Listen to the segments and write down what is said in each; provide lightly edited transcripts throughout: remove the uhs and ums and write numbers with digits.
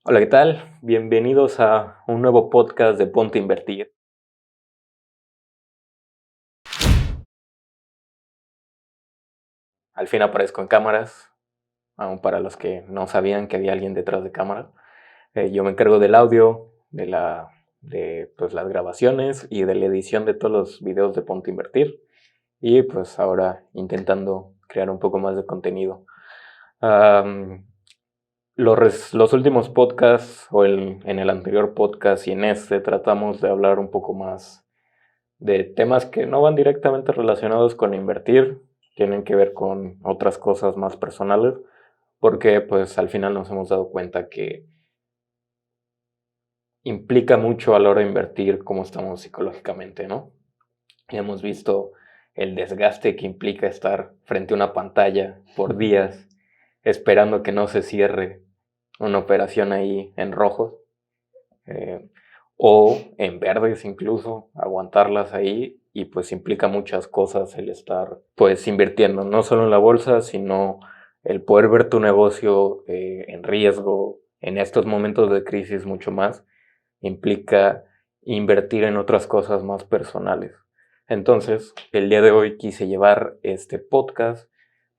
Hola, ¿qué tal? Bienvenidos a un nuevo podcast de Ponte a Invertir. Al fin aparezco en cámaras, aún para los que no sabían que había alguien detrás de cámara. Yo me encargo del audio, de las grabaciones y de la edición de todos los videos de Ponte a Invertir. Y pues ahora intentando crear un poco más de contenido. Am, los últimos podcasts, en el anterior podcast y en este, tratamos de hablar un poco más de temas que no van directamente relacionados con invertir, tienen que ver con otras cosas más personales, porque pues al final nos hemos dado cuenta que implica mucho a la hora de invertir cómo estamos psicológicamente, ¿no? Y hemos visto el desgaste que implica estar frente a una pantalla por días esperando que no se cierre una operación ahí en rojo, eh, o en verdes incluso, aguantarlas ahí, y pues implica muchas cosas el estar pues invirtiendo, no solo en la bolsa, sino el poder ver tu negocio en riesgo en estos momentos de crisis mucho más, implica invertir en otras cosas más personales. Entonces, el día de hoy quise llevar este podcast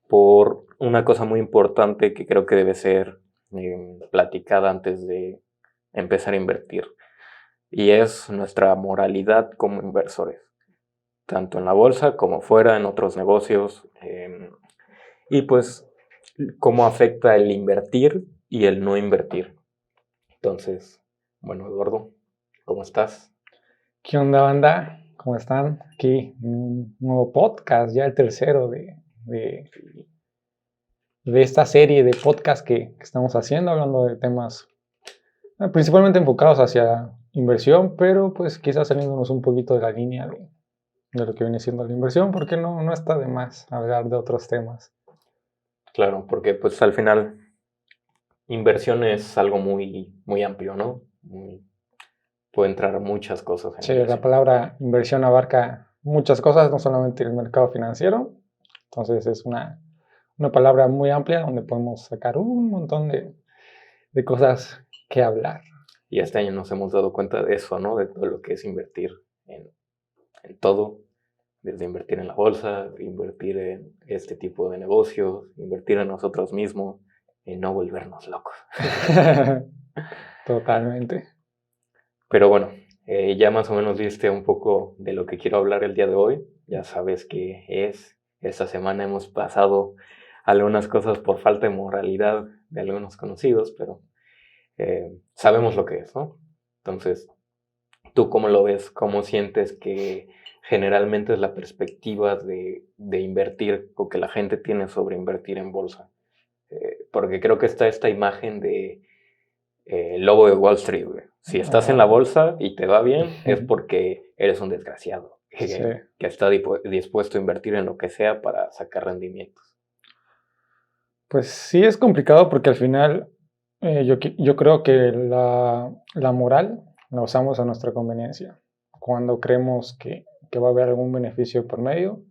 por una cosa muy importante que creo que debe ser platicada antes de empezar a invertir, y es nuestra moralidad como inversores, tanto en la bolsa como fuera, en otros negocios, y pues cómo afecta el invertir y el no invertir. Entonces, bueno, Eduardo, ¿cómo estás? ¿Qué onda, banda? ¿Cómo están? Aquí un nuevo podcast, ya el tercero de, de esta serie de podcasts que estamos haciendo, hablando de temas principalmente enfocados hacia inversión, pero pues quizás saliéndonos un poquito de la línea de lo que viene siendo la inversión, porque no está de más hablar de otros temas. Claro, porque pues al final inversión es algo muy, muy amplio, ¿no? Puede entrar muchas cosas en Sí, la inversión. palabra inversión abarca muchas cosas, no solamente el mercado financiero, entonces es una palabra muy amplia donde podemos sacar un montón de cosas que hablar. Y este año nos hemos dado cuenta de eso, ¿no? De todo lo que es invertir en, en todo, desde invertir en la bolsa, invertir en este tipo de negocios, invertir en nosotros mismos, y no volvernos locos. Totalmente. Pero bueno, ya más o menos viste un poco de lo que quiero hablar el día de hoy. Ya sabes qué es. Esta semana hemos pasado algunas cosas por falta de moralidad de algunos conocidos, pero sabemos lo que es, ¿no? Entonces, ¿tú cómo lo ves? ¿Cómo sientes que generalmente es la perspectiva de invertir o que la gente tiene sobre invertir en bolsa? Porque creo que está esta imagen de el lobo de Wall Street, güey. Si estás en la Ah, bolsa y te va bien, es porque eres un desgraciado sí. que está dispuesto a invertir en lo que sea para sacar rendimientos. Pues sí es complicado porque al final yo creo que la moral la usamos a nuestra conveniencia. Cuando creemos que va a haber algún beneficio por medio,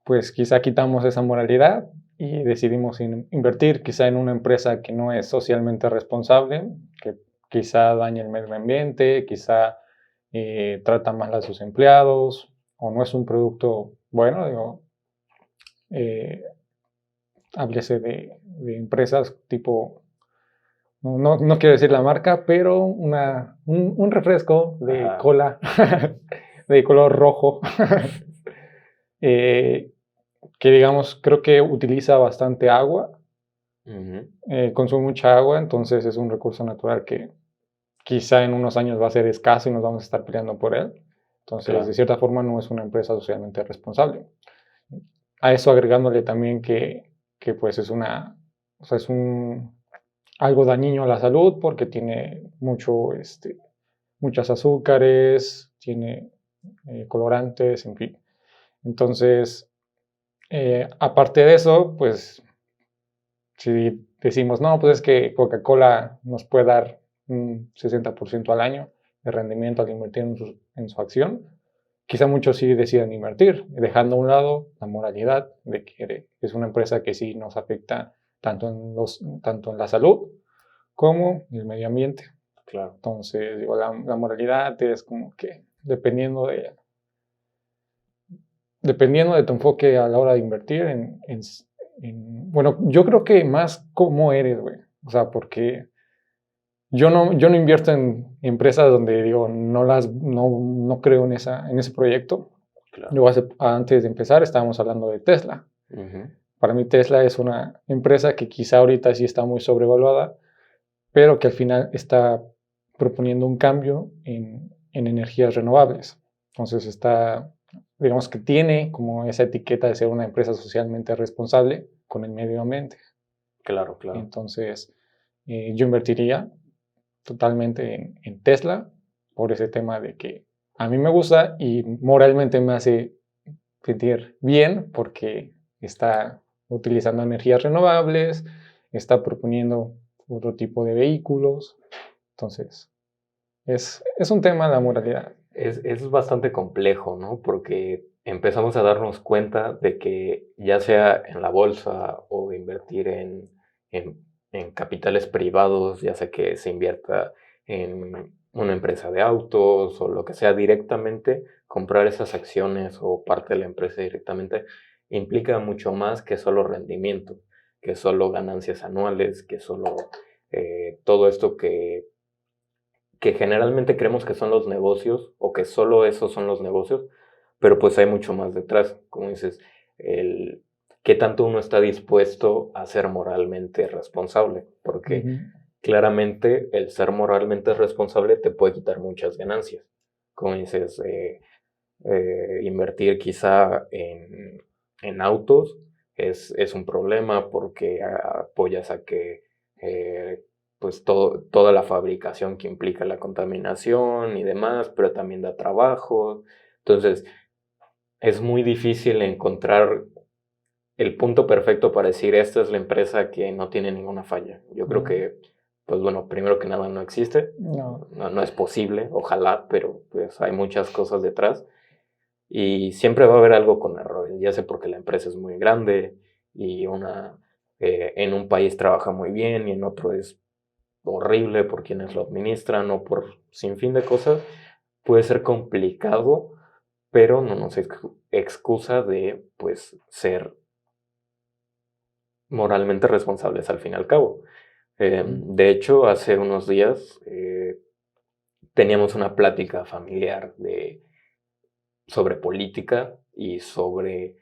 pues quizá quitamos esa moralidad y decidimos invertir quizá en una empresa que no es socialmente responsable, que quizá daña el medio ambiente, quizá trata mal a sus empleados o no es un producto bueno, digo, eh, háblese de empresas tipo, no quiero decir la marca, pero un refresco de Ajá. cola de color rojo. eh, que digamos, creo que utiliza bastante agua, Ujú. consume mucha agua, entonces es un recurso natural que quizá en unos años va a ser escaso y nos vamos a estar peleando por él. Entonces, de Claro. cierta forma, no es una empresa socialmente responsable. A eso agregándole también que pues es o sea, es algo dañino a la salud porque tiene muchas azúcares, tiene colorantes, en fin. Entonces, aparte de eso, pues si decimos, no, pues es que Coca-Cola nos puede dar un 60% al año de rendimiento al invertir en su acción, quizá muchos sí decidan invertir, dejando a un lado la moralidad de que es una empresa que sí nos afecta tanto en la salud como el medio ambiente. Claro. Entonces, digo, la moralidad es como que dependiendo de tu enfoque a la hora de invertir bueno, yo creo que más cómo eres, güey. O sea, porque yo no invierto en empresas donde digo, no creo en ese proyecto. Claro. Yo antes de empezar estábamos hablando de Tesla. Uh-huh. Para mí Tesla es una empresa que quizá ahorita sí está muy sobrevaluada, pero que al final está proponiendo un cambio en energías renovables. Entonces digamos que tiene como esa etiqueta de ser una empresa socialmente responsable con el medio ambiente. Claro, claro. Entonces, yo invertiría totalmente en Tesla por ese tema de que a mí me gusta y moralmente me hace sentir bien porque está utilizando energías renovables, está proponiendo otro tipo de vehículos. Entonces, es un tema la moralidad. Es bastante complejo, ¿no? Porque empezamos a darnos cuenta de que ya sea en la bolsa o invertir en capitales privados, ya sea que se invierta en una empresa de autos o lo que sea directamente, comprar esas acciones o parte de la empresa directamente implica mucho más que solo rendimiento, que solo ganancias anuales, que solo todo esto que generalmente creemos que son los negocios o que solo esos son los negocios, pero pues hay mucho más detrás, como dices, el qué tanto uno está dispuesto a ser moralmente responsable, porque claramente el ser moralmente responsable te puede quitar muchas ganancias, como dices, invertir quizá en autos es un problema porque apoyas a que pues toda la fabricación que implica la contaminación y demás, pero también da trabajo. Entonces, es muy difícil encontrar el punto perfecto para decir esta es la empresa que no tiene ninguna falla. Yo creo que, pues bueno, primero que nada no existe, no es posible, ojalá, pero pues hay muchas cosas detrás. Y siempre va a haber algo con errores, ya sea porque la empresa es muy grande y en un país trabaja muy bien y en otro es horrible por quienes lo administran o por sin fin de cosas, puede ser complicado, pero no nos excusa de pues ser moralmente responsables al fin y al cabo. De hecho, hace unos días teníamos una plática familiar sobre política y sobre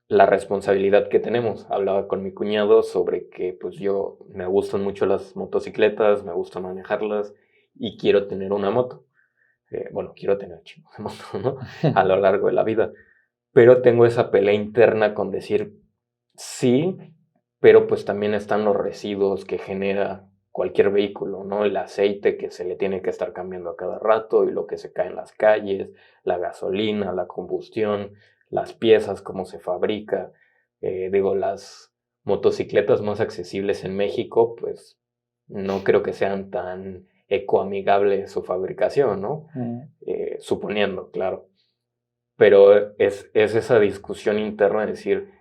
la responsabilidad que tenemos. Hablaba con mi cuñado sobre que pues yo me gustan mucho las motocicletas, me gusta manejarlas y quiero tener una moto. Bueno, quiero tener chingos de moto, ¿no? A lo largo de la vida. Pero tengo esa pelea interna con decir sí, pero pues también están los residuos que genera cualquier vehículo, ¿no? El aceite que se le tiene que estar cambiando a cada rato y lo que se cae en las calles, la gasolina, la combustión, las piezas, cómo se fabrica. Digo, las motocicletas más accesibles en México, pues no creo que sean tan ecoamigables su fabricación, ¿no? Suponiendo, claro. Pero es esa discusión interna de decir,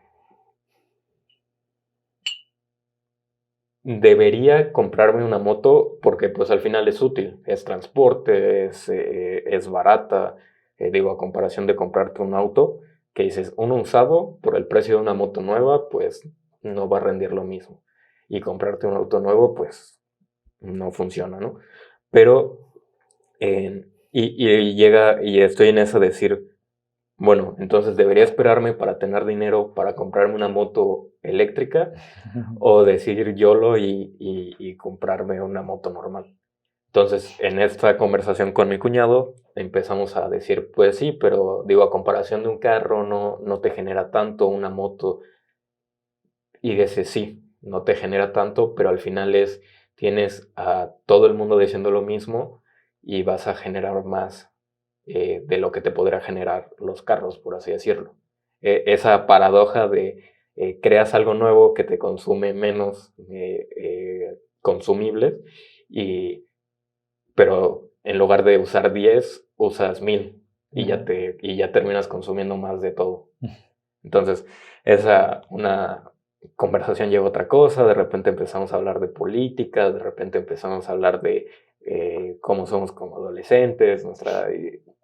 debería comprarme una moto porque pues al final es útil, es transporte, es barata, digo, a comparación de comprarte un auto, que dices, uno usado por el precio de una moto nueva, pues no va a rendir lo mismo. Y comprarte un auto nuevo, pues no funciona, ¿no? Pero, y estoy en eso de decir, bueno, entonces debería esperarme para tener dinero para comprarme una moto eléctrica o decidir YOLO y comprarme una moto normal. Entonces, en esta conversación con mi cuñado, empezamos a decir, pues sí, pero digo, a comparación de un carro, no te genera tanto una moto. Y dice, sí, no te genera tanto, pero al final tienes a todo el mundo diciendo lo mismo y vas a generar más de lo que te podrá generar los carros, por así decirlo. Esa paradoja de creas algo nuevo que te consume menos consumibles, pero en lugar de usar 10 usas 1000 y ya terminas consumiendo más de todo. Entonces, conversación lleva a otra cosa, de repente empezamos a hablar de política, de repente empezamos a hablar de cómo somos como adolescentes,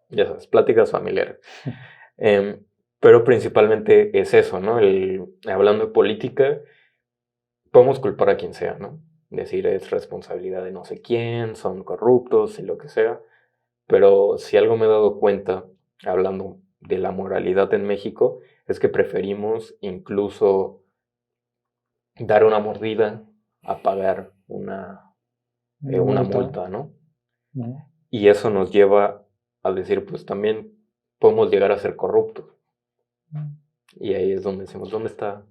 ya sabes, pláticas familiares. Em, pero principalmente es eso, ¿no? Hablando de política, podemos culpar a quien sea, ¿no? Decir es responsabilidad de no sé quién, son corruptos y lo que sea. Pero si algo me he dado cuenta, hablando de la moralidad en México, es que preferimos incluso dar una mordida a pagar una multa, ¿no? Uh-huh. Y eso nos lleva a decir, pues también podemos llegar a ser corruptos. Y ahí es donde decimos, ¿dónde está?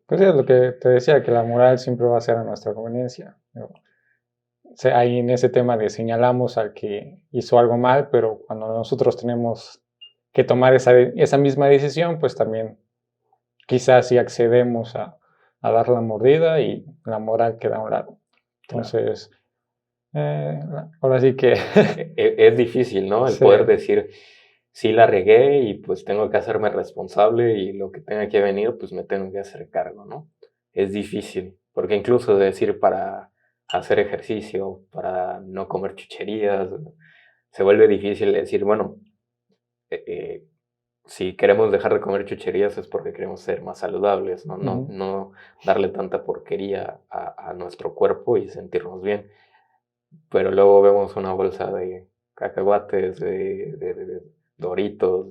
Pues es lo que te decía, que la moral siempre va a ser a nuestra conveniencia. Ahí en ese tema de señalamos al que hizo algo mal, pero cuando nosotros tenemos que tomar esa misma decisión, pues también quizás sí accedemos a dar la mordida y la moral queda a un lado. Entonces, ahora sí que... Es difícil, ¿no? El sí. poder decir, sí la regué y pues tengo que hacerme responsable y lo que tenga que venir, pues me tengo que hacer cargo, ¿no? Es difícil, porque incluso decir para hacer ejercicio, para no comer chucherías, se vuelve difícil decir, bueno, si queremos dejar de comer chucherías es porque queremos ser más saludables, ¿no? Uh-huh. No darle tanta porquería a nuestro cuerpo y sentirnos bien. Pero luego vemos una bolsa de cacahuates, de Doritos,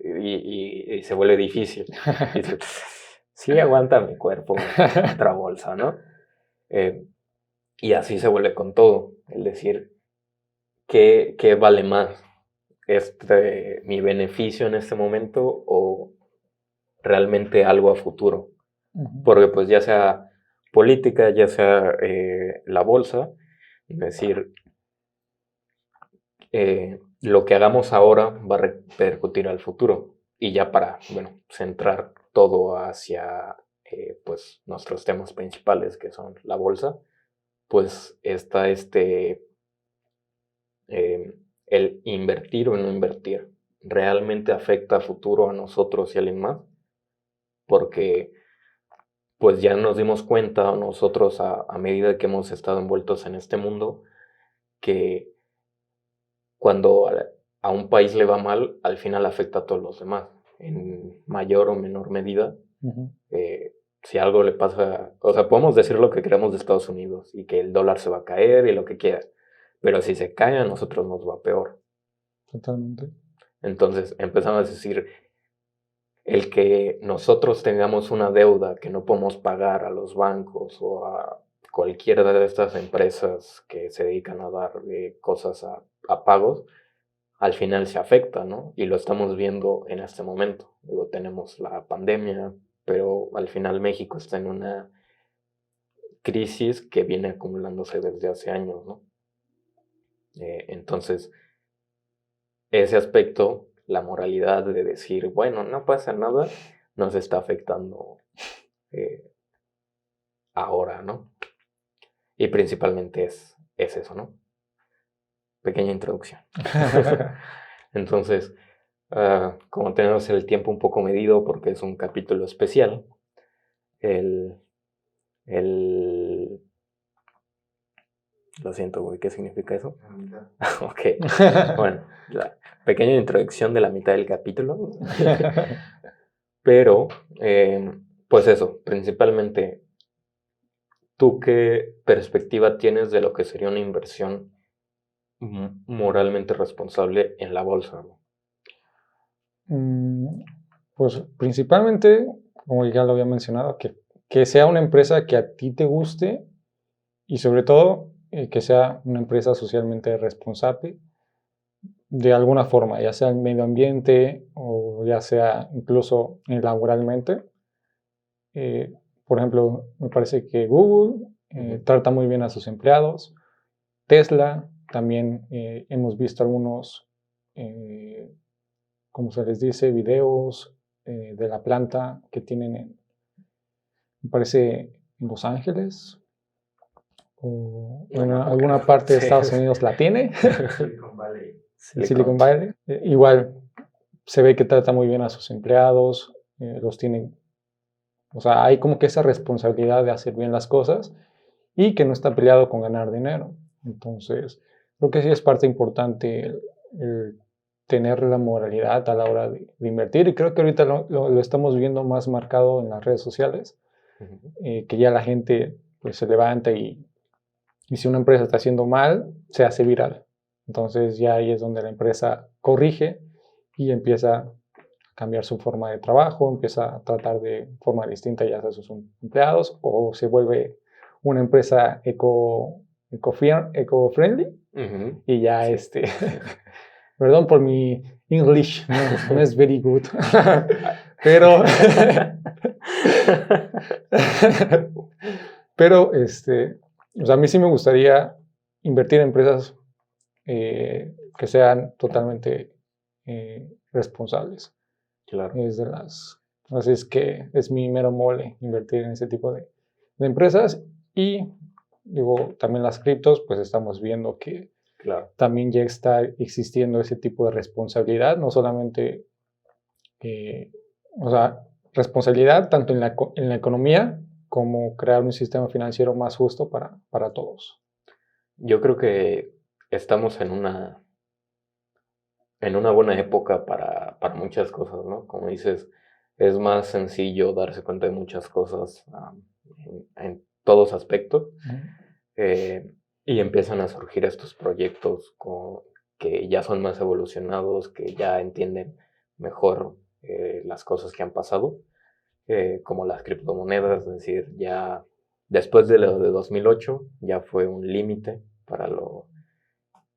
y se vuelve difícil. Y dices, sí aguanta mi cuerpo otra bolsa, ¿no? Y así se vuelve con todo. Es decir, ¿qué vale más? ¿Mi beneficio en este momento o realmente algo a futuro? Uh-huh. Porque pues ya sea política, ya sea la bolsa, es decir, lo que hagamos ahora va a repercutir al futuro. Y ya para, bueno, centrar todo hacia pues nuestros temas principales, que son la bolsa, pues está el invertir o no invertir. ¿Realmente afecta a futuro a nosotros y a alguien más? Porque pues ya nos dimos cuenta nosotros a medida que hemos estado envueltos en este mundo, que cuando a un país le va mal, al final afecta a todos los demás, en mayor o menor medida. Uh-huh. Si algo le pasa, o sea, podemos decir lo que queramos de Estados Unidos y que el dólar se va a caer y lo que quiera, pero si se cae a nosotros nos va peor. Totalmente. Entonces empezamos a decir, el que nosotros tengamos una deuda que no podemos pagar a los bancos o a cualquiera de estas empresas que se dedican a dar cosas a pagos, al final se afecta, ¿no? Y lo estamos viendo en este momento. Digo, tenemos la pandemia, pero al final México está en una crisis que viene acumulándose desde hace años, ¿no? Entonces, ese aspecto, la moralidad de decir, bueno, no pasa nada, nos está afectando ahora, ¿no? Y principalmente es eso, ¿no? Pequeña introducción. Entonces, como tenemos el tiempo un poco medido porque es un capítulo especial, lo siento, güey, ¿qué significa eso? La mitad. Ok, bueno, la pequeña introducción de la mitad del capítulo. Pero, pues eso, principalmente, ¿tú qué perspectiva tienes de lo que sería una inversión moralmente responsable en la bolsa? Pues principalmente, como ya lo había mencionado, que sea una empresa que a ti te guste y sobre todo que sea una empresa socialmente responsable de alguna forma, ya sea en medio ambiente o ya sea incluso laboralmente. Por ejemplo, me parece que Google trata muy bien a sus empleados. Tesla, también hemos visto algunos, como se les dice, videos de la planta que tienen me parece, en Los Ángeles o en alguna parte de Estados Unidos la tiene. Silicon Valley. Silicon Valley. Igual se ve que trata muy bien a sus empleados, los tienen O sea, hay como que esa responsabilidad de hacer bien las cosas y que no está peleado con ganar dinero. Entonces, creo que sí es parte importante el tener la moralidad a la hora de invertir, y creo que ahorita lo estamos viendo más marcado en las redes sociales, que ya la gente pues se levanta y si una empresa está haciendo mal, se hace viral. Entonces ya ahí es donde la empresa corrige y empieza a cambiar su forma de trabajo, empieza a tratar de forma distinta ya sea a sus empleados, o se vuelve una empresa eco-friendly Ujú. y ya Sí. perdón por mi English, no es very good, pero, pero o sea, a mí sí me gustaría invertir en empresas que sean totalmente responsables. Claro, Es de las, así es que es mi mero mole invertir en ese tipo de empresas, y digo, también las criptos, pues estamos viendo que claro. también ya está existiendo ese tipo de responsabilidad, no solamente, o sea, responsabilidad tanto en la economía como crear un sistema financiero más justo para todos. Yo creo que estamos en una buena época para muchas cosas, ¿no? Como dices, es más sencillo darse cuenta de muchas cosas en todos aspectos. eh, y empiezan a surgir estos proyectos que ya son más evolucionados, que ya entienden mejor las cosas que han pasado, como las criptomonedas, es decir, ya después de lo de 2008 ya fue un límite para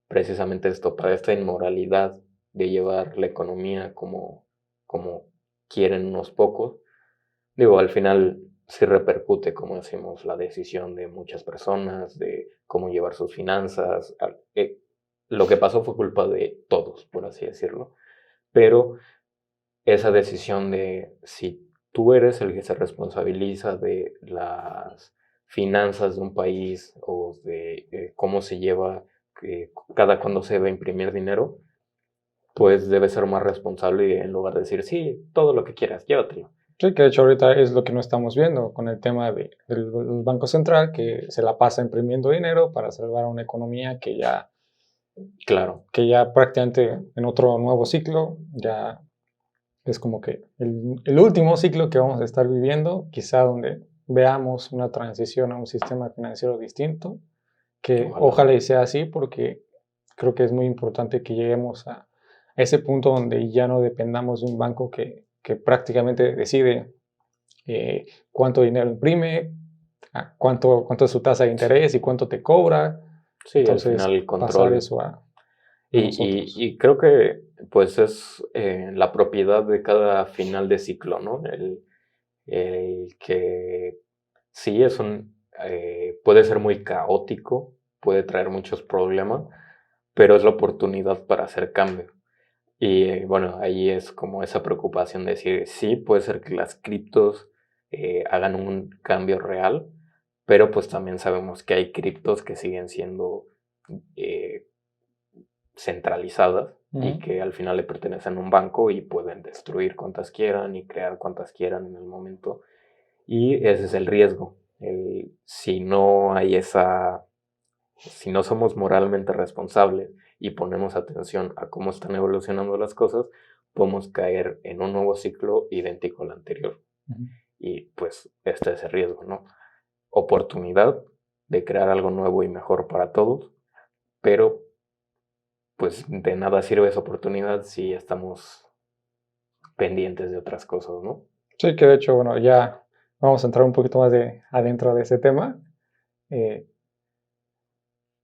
precisamente esto, para esta inmoralidad de llevar la economía como quieren unos pocos. Digo, al final sí repercute, como decimos, la decisión de muchas personas, de cómo llevar sus finanzas. Lo que pasó fue culpa de todos, por así decirlo. Pero esa decisión de si tú eres el que se responsabiliza de las finanzas de un país o de cómo se lleva, cada cuando se va a imprimir dinero, pues debes ser más responsable y en lugar de decir, sí, todo lo que quieras, llévatelo. Sí, que de hecho ahorita es lo que no estamos viendo con el tema del Banco Central, que se la pasa imprimiendo dinero para salvar a una economía Claro, que ya prácticamente en otro nuevo ciclo, ya es como que el último ciclo que vamos a estar viviendo, quizá donde veamos una transición a un sistema financiero distinto, que ojalá. ojalá y sea así, porque creo que es muy importante que lleguemos a ese punto donde ya no dependamos de un banco que prácticamente decide cuánto dinero imprime, cuánto es su tasa de Sí, interés y cuánto te cobra. sí, al Entonces, final el pasar control. eso a Y, nosotros. y creo que pues es la propiedad de cada final de ciclo, ¿no? El que sí puede ser muy caótico, puede traer muchos problemas, pero es la oportunidad para hacer cambio. Y bueno, ahí es como esa preocupación de decir, sí, puede ser que las criptos hagan un cambio real, pero pues también sabemos que hay criptos que siguen siendo eh, centralizadas y Ujú. que al final le pertenecen a un banco y pueden destruir cuantas quieran y crear cuantas quieran en el momento. Y ese es el riesgo. Si no hay si no somos moralmente responsables y ponemos atención a cómo están evolucionando las cosas, podemos caer en un nuevo ciclo idéntico al anterior. Ujú. Y pues este es el riesgo, ¿no? Oportunidad de crear algo nuevo y mejor para todos, pero pues de nada sirve esa oportunidad si estamos pendientes de otras cosas, ¿no? Sí, que de hecho, bueno, ya vamos a entrar un poquito más adentro de ese tema. Eh,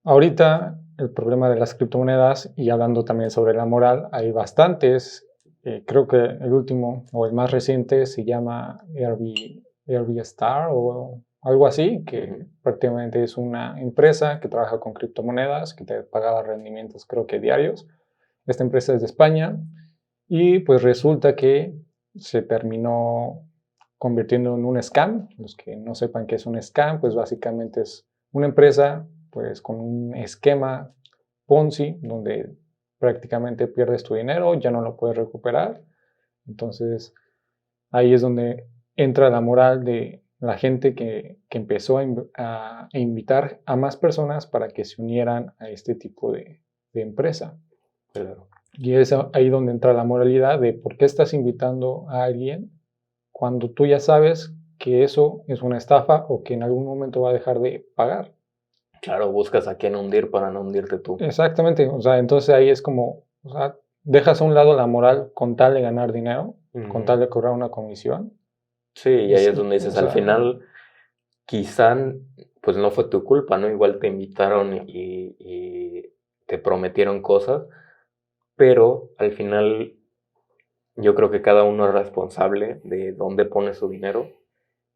Ahorita el problema de las criptomonedas, y hablando también sobre la moral, hay bastantes. Creo que el último o el más reciente se llama Airbnb o algo así, que Ujú. prácticamente es una empresa que trabaja con criptomonedas, que te pagaba rendimientos creo que diarios. Esta empresa es de España y pues resulta que se terminó convirtiendo en un scam. Los que no sepan qué es un scam, pues básicamente es una empresa pues con un esquema Ponzi donde prácticamente pierdes tu dinero, ya no lo puedes recuperar. Entonces ahí es donde entra la moral de la gente que empezó a invitar a más personas para que se unieran a este tipo de empresa. Claro. Y es ahí donde entra la moralidad de por qué estás invitando a alguien cuando tú ya sabes que eso es una estafa o que en algún momento va a dejar de pagar. Claro, buscas a quién hundir para no hundirte tú. Exactamente, o sea, entonces ahí es como, o sea, dejas a un lado la moral con tal de ganar dinero, con tal de cobrar una comisión. Sí, y ahí es donde O dices, al sea, final, quizá, pues no fue tu culpa, ¿no? Igual te invitaron y te prometieron cosas, pero al final yo creo que cada uno es responsable de dónde pone su dinero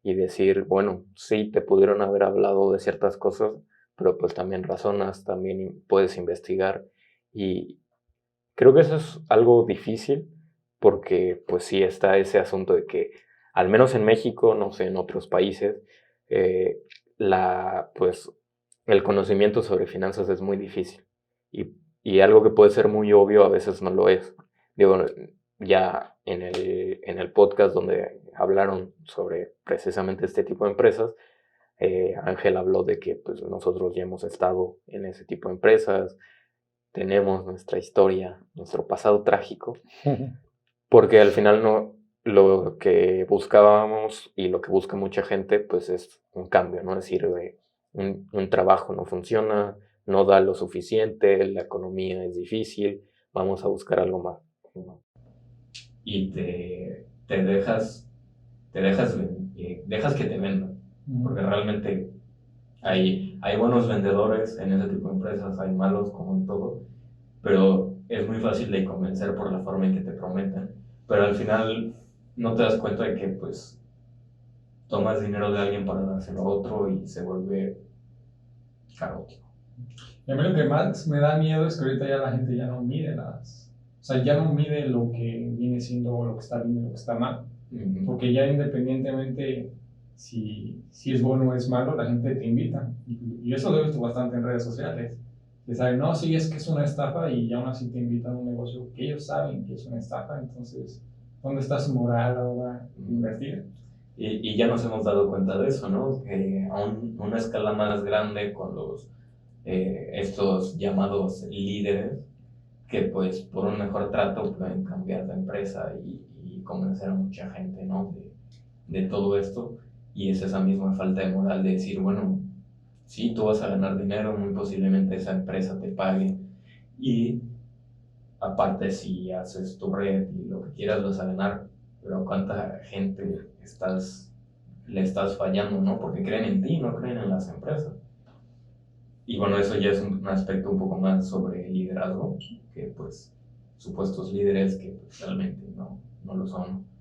y decir, bueno, sí, te pudieron haber hablado de ciertas cosas, pero pues también razonas, también puedes investigar y creo que eso es algo difícil porque pues sí está ese asunto de que al menos en México, no sé, en otros países, eh, pues el conocimiento sobre finanzas es muy difícil y algo que puede ser muy obvio a veces no lo es. Digo, ya en el podcast donde hablaron sobre precisamente este tipo de empresas, Ángel habló de que pues, nosotros ya hemos estado en ese tipo de empresas, tenemos nuestra historia, nuestro pasado trágico, porque al final no, lo que buscábamos y lo que busca mucha gente pues es un cambio, ¿no? Es decir, un trabajo no funciona, no da lo suficiente, la economía es difícil, vamos a buscar algo más, ¿no? Y dejas que te vendan, porque realmente hay buenos vendedores en ese tipo de empresas, hay malos como en todo, pero es muy fácil de convencer por la forma en que te prometen. Pero al final no te das cuenta de que pues tomas dinero de alguien para dárselo a otro y se vuelve caótico. Y a mí lo que más me da miedo es que ahorita ya la gente ya no mide o sea, ya no mide lo que viene siendo lo que está bien y lo que está mal. Porque ya independientemente si es bueno o es malo, la gente te invita. Y eso lo he visto bastante en redes sociales. Que saben, no, sí, es que es una estafa y aún así te invitan a un negocio que ellos saben que es una estafa. Entonces, ¿dónde está su moral ahora de invertir? Y ya nos hemos dado cuenta de eso, ¿no? Que a una escala más grande con estos llamados líderes, que pues por un mejor trato pueden cambiar de empresa y convencer a mucha gente, ¿no? De todo esto. Y es esa misma falta de moral de decir, bueno, sí, tú vas a ganar dinero, muy posiblemente esa empresa te pague. Y aparte, si haces tu red y lo que quieras vas a ganar, pero ¿cuánta gente le estás fallando, no? Porque creen en ti, no creen en las empresas. Y bueno, eso ya es un aspecto un poco más sobre liderazgo, que pues supuestos líderes que pues, realmente no lo son.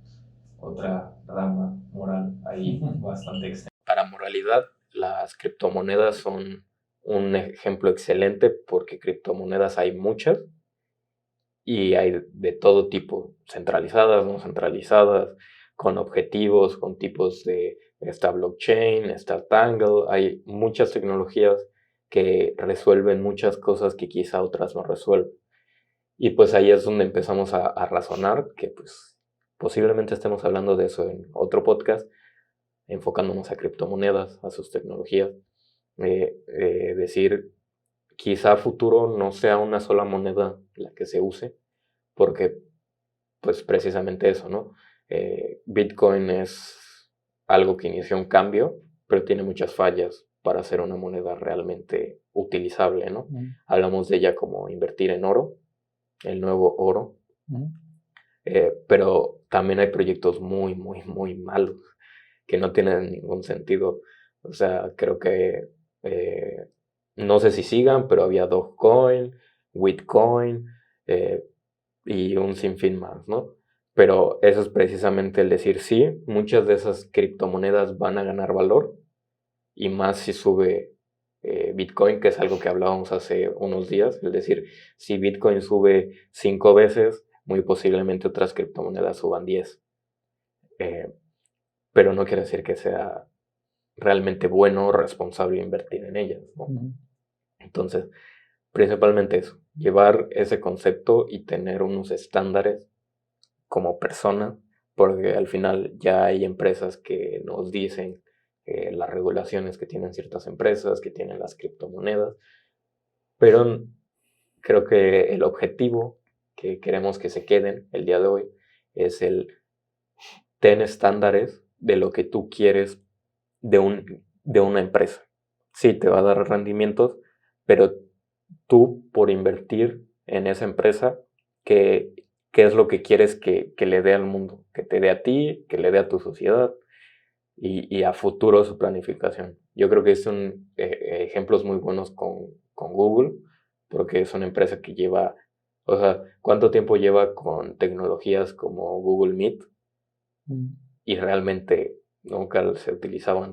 Otra rama moral ahí bastante extensa. Para moralidad, las criptomonedas son un ejemplo excelente porque criptomonedas hay muchas y hay de todo tipo, centralizadas, no centralizadas, con objetivos, con tipos de, está blockchain, está Tangle, hay muchas tecnologías que resuelven muchas cosas que quizá otras no resuelven. Y pues ahí es donde empezamos a razonar, que pues posiblemente estemos hablando de eso en otro podcast, enfocándonos a criptomonedas, a sus tecnologías. Decir, quizá a futuro no sea una sola moneda la que se use, porque pues precisamente eso, ¿no? Bitcoin es algo que inició un cambio, pero tiene muchas fallas para ser una moneda realmente utilizable, ¿no? Hablamos de ella como invertir en oro, el nuevo oro, pero también hay proyectos muy, muy, muy malos que no tienen ningún sentido. O sea, creo que no sé si sigan, pero había Dogecoin, Bitcoin y un sinfín más, ¿no? Pero eso es precisamente el decir, sí, muchas de esas criptomonedas van a ganar valor y más si sube Bitcoin, que es algo que hablábamos hace unos días, es decir, si Bitcoin sube 5 veces, muy posiblemente otras criptomonedas suban 10. Pero no quiere decir que sea realmente bueno o responsable invertir en ellas, ¿no? Entonces, principalmente eso, llevar ese concepto y tener unos estándares como persona porque al final ya hay empresas que nos dicen las regulaciones que tienen ciertas empresas, que tienen las criptomonedas, pero creo que el objetivo que queremos que se queden el día de hoy es el ten estándares de lo que tú quieres de una empresa. Sí, te va a dar rendimientos, pero tú por invertir en esa empresa, ¿qué es lo que quieres que le dé al mundo? Que te dé a ti, que le dé a tu sociedad y a futuro su planificación. Yo creo que son ejemplos muy buenos con Google, porque es una empresa que lleva, o sea, ¿cuánto tiempo lleva con tecnologías como Google Meet? Y realmente nunca se utilizaban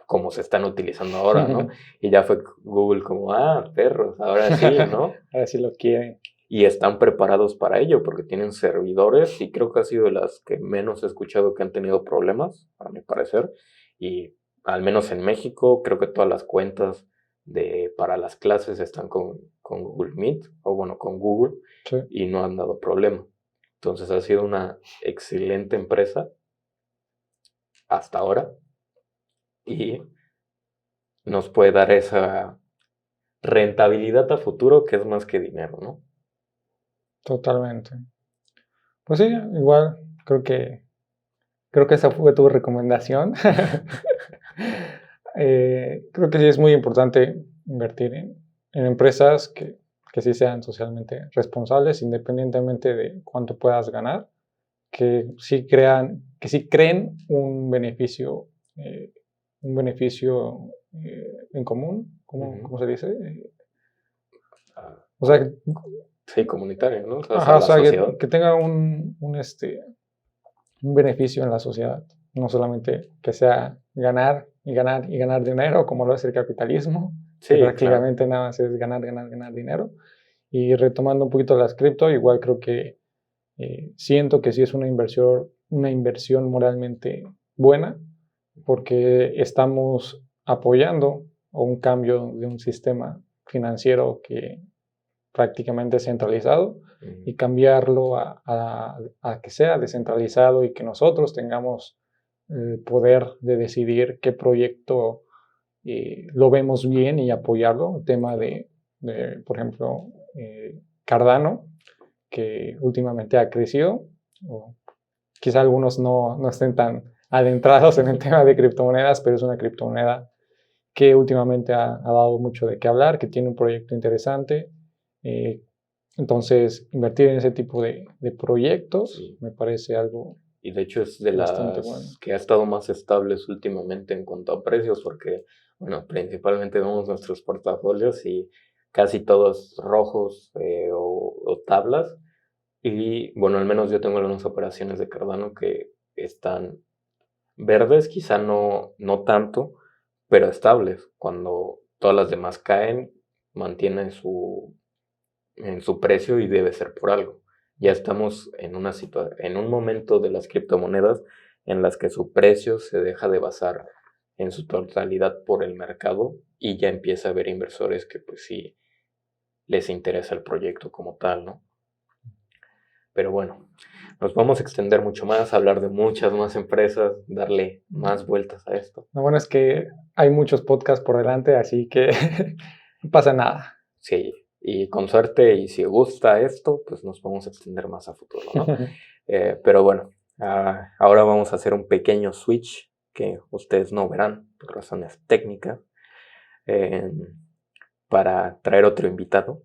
como se están utilizando ahora, ¿no? Y ya fue Google como, perros, ahora sí, ¿no? Ahora sí lo quieren. Y están preparados para ello porque tienen servidores y creo que ha sido de las que menos he escuchado que han tenido problemas, a mi parecer. Y al menos en México, creo que todas las cuentas para las clases están con Google Meet, o bueno, con Google, Sí. y no han dado problema. Entonces ha sido una excelente empresa hasta ahora y nos puede dar esa rentabilidad a futuro que es más que dinero, ¿no? Totalmente. Pues sí, igual creo que esa fue tu recomendación. Creo que sí es muy importante invertir en empresas que sí sean socialmente responsables, independientemente de cuánto puedas ganar, que sí creen un beneficio en común, ¿cómo se dice? O sea, Sí, comunitario, ¿no? O sea, ajá, la sociedad. que tenga un beneficio en la sociedad, no solamente que sea ganar y ganar y ganar dinero, como lo es el capitalismo, Sí, que prácticamente claro. nada más es ganar, ganar, ganar dinero. Y retomando un poquito las cripto, igual creo que siento que sí es una inversión moralmente buena, porque estamos apoyando un cambio de un sistema financiero que prácticamente centralizado y cambiarlo a que sea descentralizado y que nosotros tengamos el poder de decidir qué proyecto lo vemos bien y apoyarlo. El tema por ejemplo, Cardano, que últimamente ha crecido, o quizá algunos no estén tan adentrados en el tema de criptomonedas, pero es una criptomoneda que últimamente ha dado mucho de qué hablar, que tiene un proyecto interesante. Entonces, invertir en ese tipo de proyectos me parece algo y de hecho es de bastante las bueno. que ha estado más estables últimamente en cuanto a precios, porque, bueno, principalmente vemos nuestros portafolios y casi todos rojos o tablas. Y bueno, al menos yo tengo algunas operaciones de Cardano que están verdes, quizá no tanto, pero estables. Cuando todas las demás caen, mantienen en su precio y debe ser por algo. Ya estamos en un momento de las criptomonedas en las que su precio se deja de basar en su totalidad por el mercado y ya empieza a haber inversores que pues sí les interesa el proyecto como tal, ¿no? Pero bueno, nos vamos a extender mucho más, hablar de muchas más empresas, darle más vueltas a esto. Lo bueno es que hay muchos podcasts por delante, así que no pasa nada. Sí, y con suerte, y si gusta esto, pues nos vamos a extender más a futuro, ¿no? Pero bueno, ahora vamos a hacer un pequeño switch que ustedes no verán por razones técnicas eh, para traer otro invitado.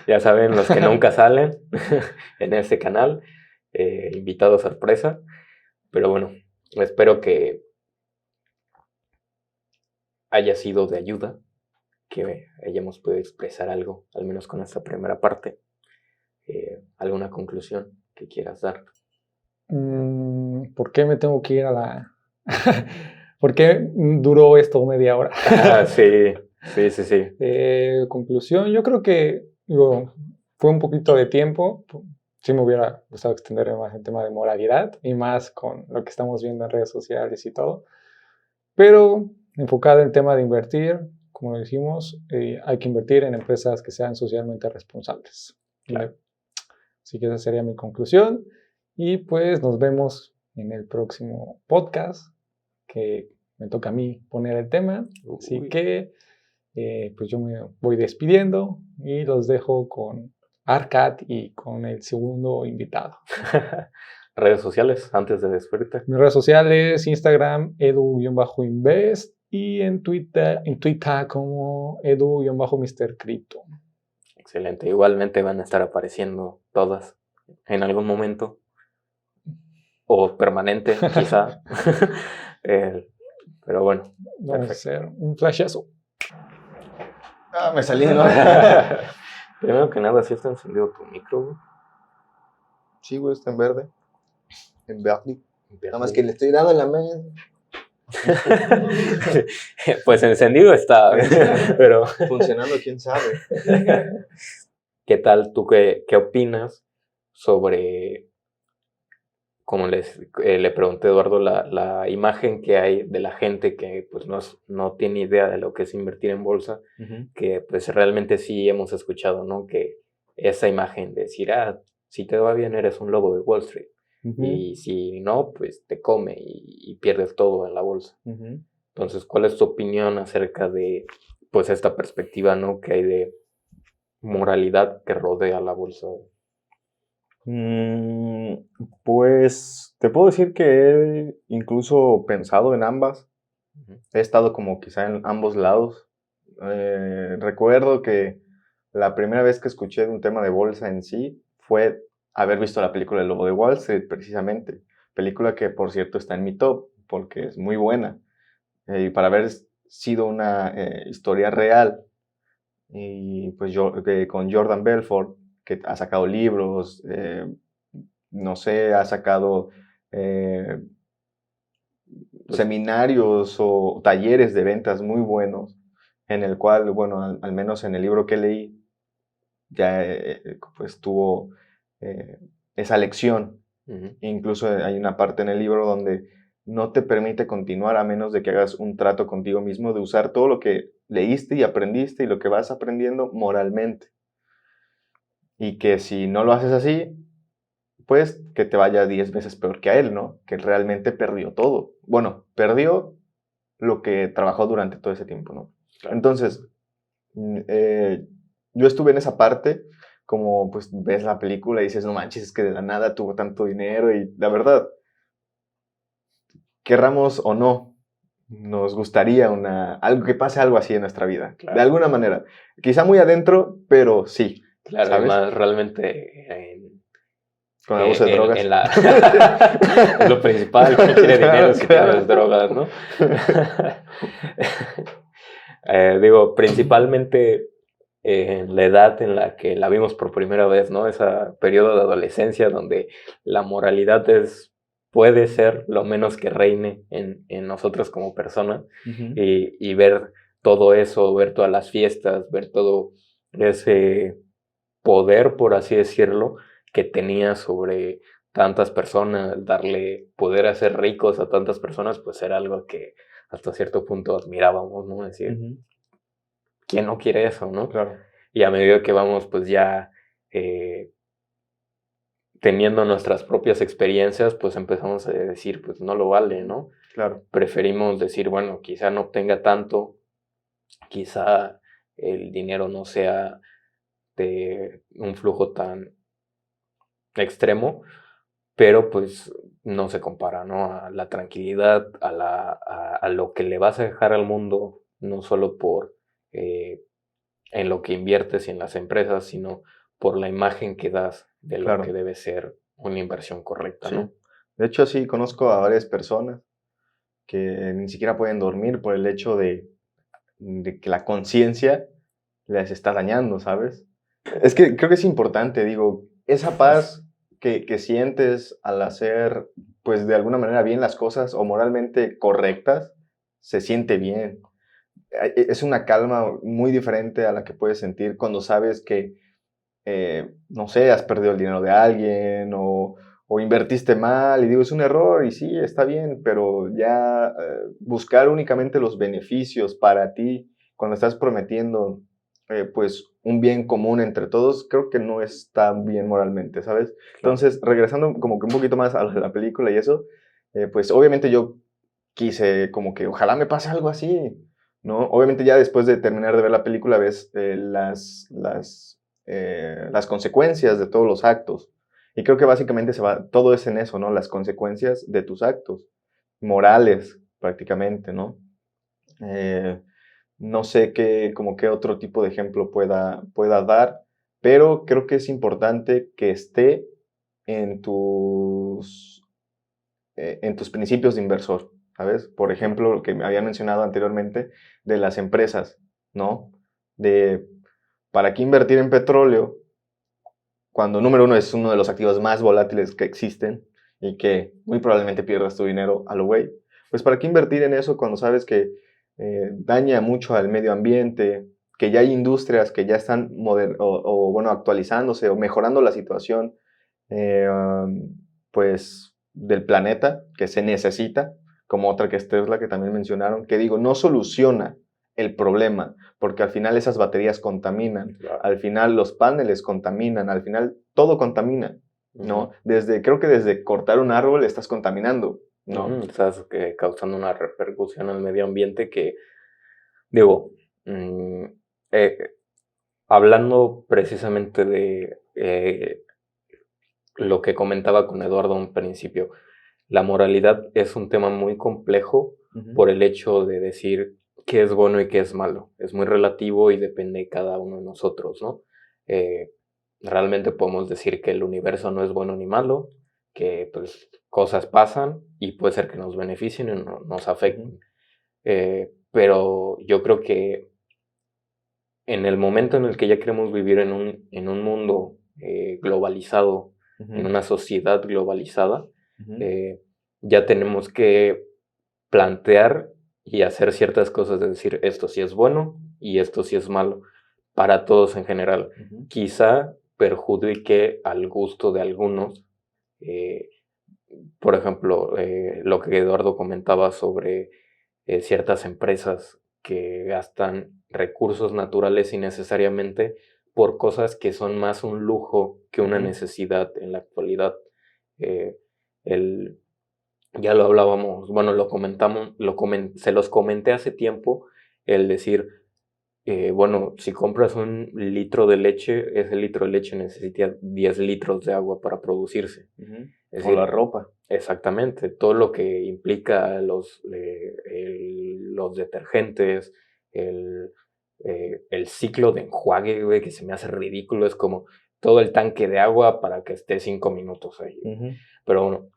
Ya saben, los que nunca salen en este canal, invitado sorpresa. Pero bueno, espero que haya sido de ayuda, que hayamos podido expresar algo, al menos con esta primera parte. ¿Alguna conclusión que quieras dar? ¿Por qué me tengo que ir a la... ¿Por qué duró esto media hora? Sí. Conclusión, yo creo que fue un poquito de tiempo. Sí me hubiera gustado extender más el tema de moralidad y más con lo que estamos viendo en redes sociales y todo. Pero enfocado en el tema de invertir, como decimos, hay que invertir en empresas que sean socialmente responsables. Claro. Así que esa sería mi conclusión. Y pues nos vemos en el próximo podcast, que me toca a mí poner el tema. Así que pues yo me voy despidiendo y los dejo con Arcad y con el segundo invitado. Redes sociales, antes de despedirte. Mis redes sociales, Instagram, edu-invest y en Twitter como edu-Mr. Crypto. Excelente. Igualmente van a estar apareciendo todas en algún momento. O permanente, quizá. Pero bueno. Vamos a hacer un flashazo. Me salí, ¿no? Primero que nada, ¿sí está encendido tu micro, güey? Sí, güey, está en verde. En verde. Nada más que le estoy dando en la mesa. Pues encendido está, pero... Funcionando, quién sabe. ¿Qué tal? ¿Tú qué opinas sobre, como le pregunté a Eduardo, la imagen que hay de la gente que pues no tiene idea de lo que es invertir en bolsa? Que pues realmente sí hemos escuchado, ¿no? Que esa imagen de decir, si te va bien eres un lobo de Wall Street. Y si no, pues te come y pierdes todo en la bolsa. Entonces, ¿cuál es tu opinión acerca de pues esta perspectiva, ¿no? que hay de moralidad que rodea la bolsa? Pues te puedo decir que he incluso pensado en ambas. He estado como quizá en ambos lados. Recuerdo que la primera vez que escuché de un tema de bolsa en sí fue haber visto la película El Lobo de Wall Street, precisamente. Película que, por cierto, está en mi top, porque es muy buena. Y para haber sido una historia real, y pues yo con Jordan Belfort, que ha sacado libros, no sé, ha sacado seminarios o talleres de ventas muy buenos, en el cual, bueno, al menos en el libro que leí, ya pues tuvo esa lección. Incluso hay una parte en el libro donde no te permite continuar a menos de que hagas un trato contigo mismo de usar todo lo que leíste y aprendiste y lo que vas aprendiendo moralmente. Y que si no lo haces así, pues que te vaya 10 veces peor que a él, ¿no? Que realmente perdió todo. Bueno, perdió lo que trabajó durante todo ese tiempo, ¿no? Claro. Entonces, yo estuve en esa parte, como pues ves la película y dices, no manches, es que de la nada tuvo tanto dinero y la verdad, querramos o no, nos gustaría algo que pase algo así en nuestra vida, claro. De alguna manera. Quizá muy adentro, pero sí. Claro, ¿sabes? Además, realmente con el uso de drogas. Lo principal, que quiere dinero si tienes drogas, ¿no? Digo, principalmente en la edad en la que la vimos por primera vez, ¿no? Ese periodo de adolescencia donde la moralidad puede ser lo menos que reine en nosotros como personas. Y ver todo eso, ver todas las fiestas, ver todo ese poder, por así decirlo, que tenía sobre tantas personas, darle poder a ser ricos a tantas personas, pues era algo que hasta cierto punto admirábamos, ¿no? Es decir, ¿quién no quiere eso, no? Claro. Y a medida que vamos, pues ya teniendo nuestras propias experiencias, pues empezamos a decir, pues no lo vale, ¿no? Claro. Preferimos decir, bueno, quizá no obtenga tanto, quizá el dinero no sea de un flujo tan extremo, pero pues no se compara, ¿no? A la tranquilidad, a lo que le vas a dejar al mundo, no solo por en lo que inviertes y en las empresas, sino por la imagen que das de lo que debe ser una inversión correcta, sí. ¿no? De hecho, sí, conozco a varias personas que ni siquiera pueden dormir por el hecho de que la conciencia les está dañando, ¿sabes? Es que creo que es importante, digo, esa paz que sientes al hacer, pues de alguna manera bien las cosas o moralmente correctas, se siente bien. Es una calma muy diferente a la que puedes sentir cuando sabes que, no sé, has perdido el dinero de alguien o invertiste mal, y digo, es un error y sí, está bien, pero ya buscar únicamente los beneficios para ti cuando estás prometiendo pues un bien común entre todos, creo que no está bien moralmente, ¿sabes? Entonces, regresando como que un poquito más a la película y eso, pues obviamente yo quise como que ojalá me pase algo así, ¿no? Obviamente ya después de terminar de ver la película ves las consecuencias de todos los actos. Y creo que básicamente todo es en eso, ¿no? Las consecuencias de tus actos, morales prácticamente, ¿no? No sé como qué otro tipo de ejemplo pueda dar, pero creo que es importante que esté en tus principios de inversor, ¿sabes? Por ejemplo, lo que me había mencionado anteriormente de las empresas, ¿no? ¿Para qué invertir en petróleo cuando número uno es uno de los activos más volátiles que existen y que muy probablemente pierdas tu dinero a lo güey? Pues ¿para qué invertir en eso cuando sabes que daña mucho al medio ambiente, que ya hay industrias que ya están actualizándose o mejorando la situación pues del planeta que se necesita, como otra que es Tesla, que también mencionaron, que digo, no soluciona el problema, porque al final esas baterías contaminan, Claro. al final los paneles contaminan, al final todo contamina, ¿no? Creo que desde cortar un árbol estás contaminando, ¿no? Estás causando una repercusión al medio ambiente que, digo, hablando precisamente de lo que comentaba con Eduardo en un principio, la moralidad es un tema muy complejo por el hecho de decir qué es bueno y qué es malo. Es muy relativo y depende de cada uno de nosotros, ¿no? Realmente podemos decir que el universo no es bueno ni malo, que pues cosas pasan y puede ser que nos beneficien y nos afecten. Pero yo creo que en el momento en el que ya queremos vivir en un mundo globalizado, en una sociedad globalizada, ya tenemos que plantear y hacer ciertas cosas, de decir esto sí es bueno y esto sí es malo, para todos en general. Quizá perjudique al gusto de algunos. Por ejemplo, lo que Eduardo comentaba sobre ciertas empresas que gastan recursos naturales innecesariamente por cosas que son más un lujo que una necesidad en la actualidad. Ya lo hablábamos, bueno, lo comentamos, se los comenté hace tiempo, el decir, bueno, si compras un litro de leche, ese litro de leche necesita 10 litros de agua para producirse. Es O decir, la ropa. exactamente, todo lo que implica los detergentes, el ciclo de enjuague, güey, que se me hace ridículo, es como todo el tanque de agua para que esté 5 minutos ahí. Pero bueno,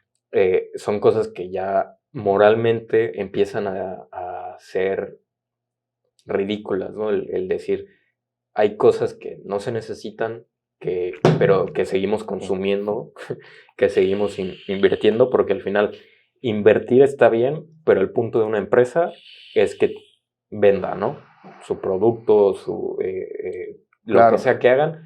son cosas que ya moralmente empiezan a ser ridículas, ¿no? El decir, hay cosas que no se necesitan, pero que seguimos consumiendo, que seguimos invirtiendo, porque al final invertir está bien, pero el punto de una empresa es que venda, ¿no? Su producto, lo Claro. que sea que hagan,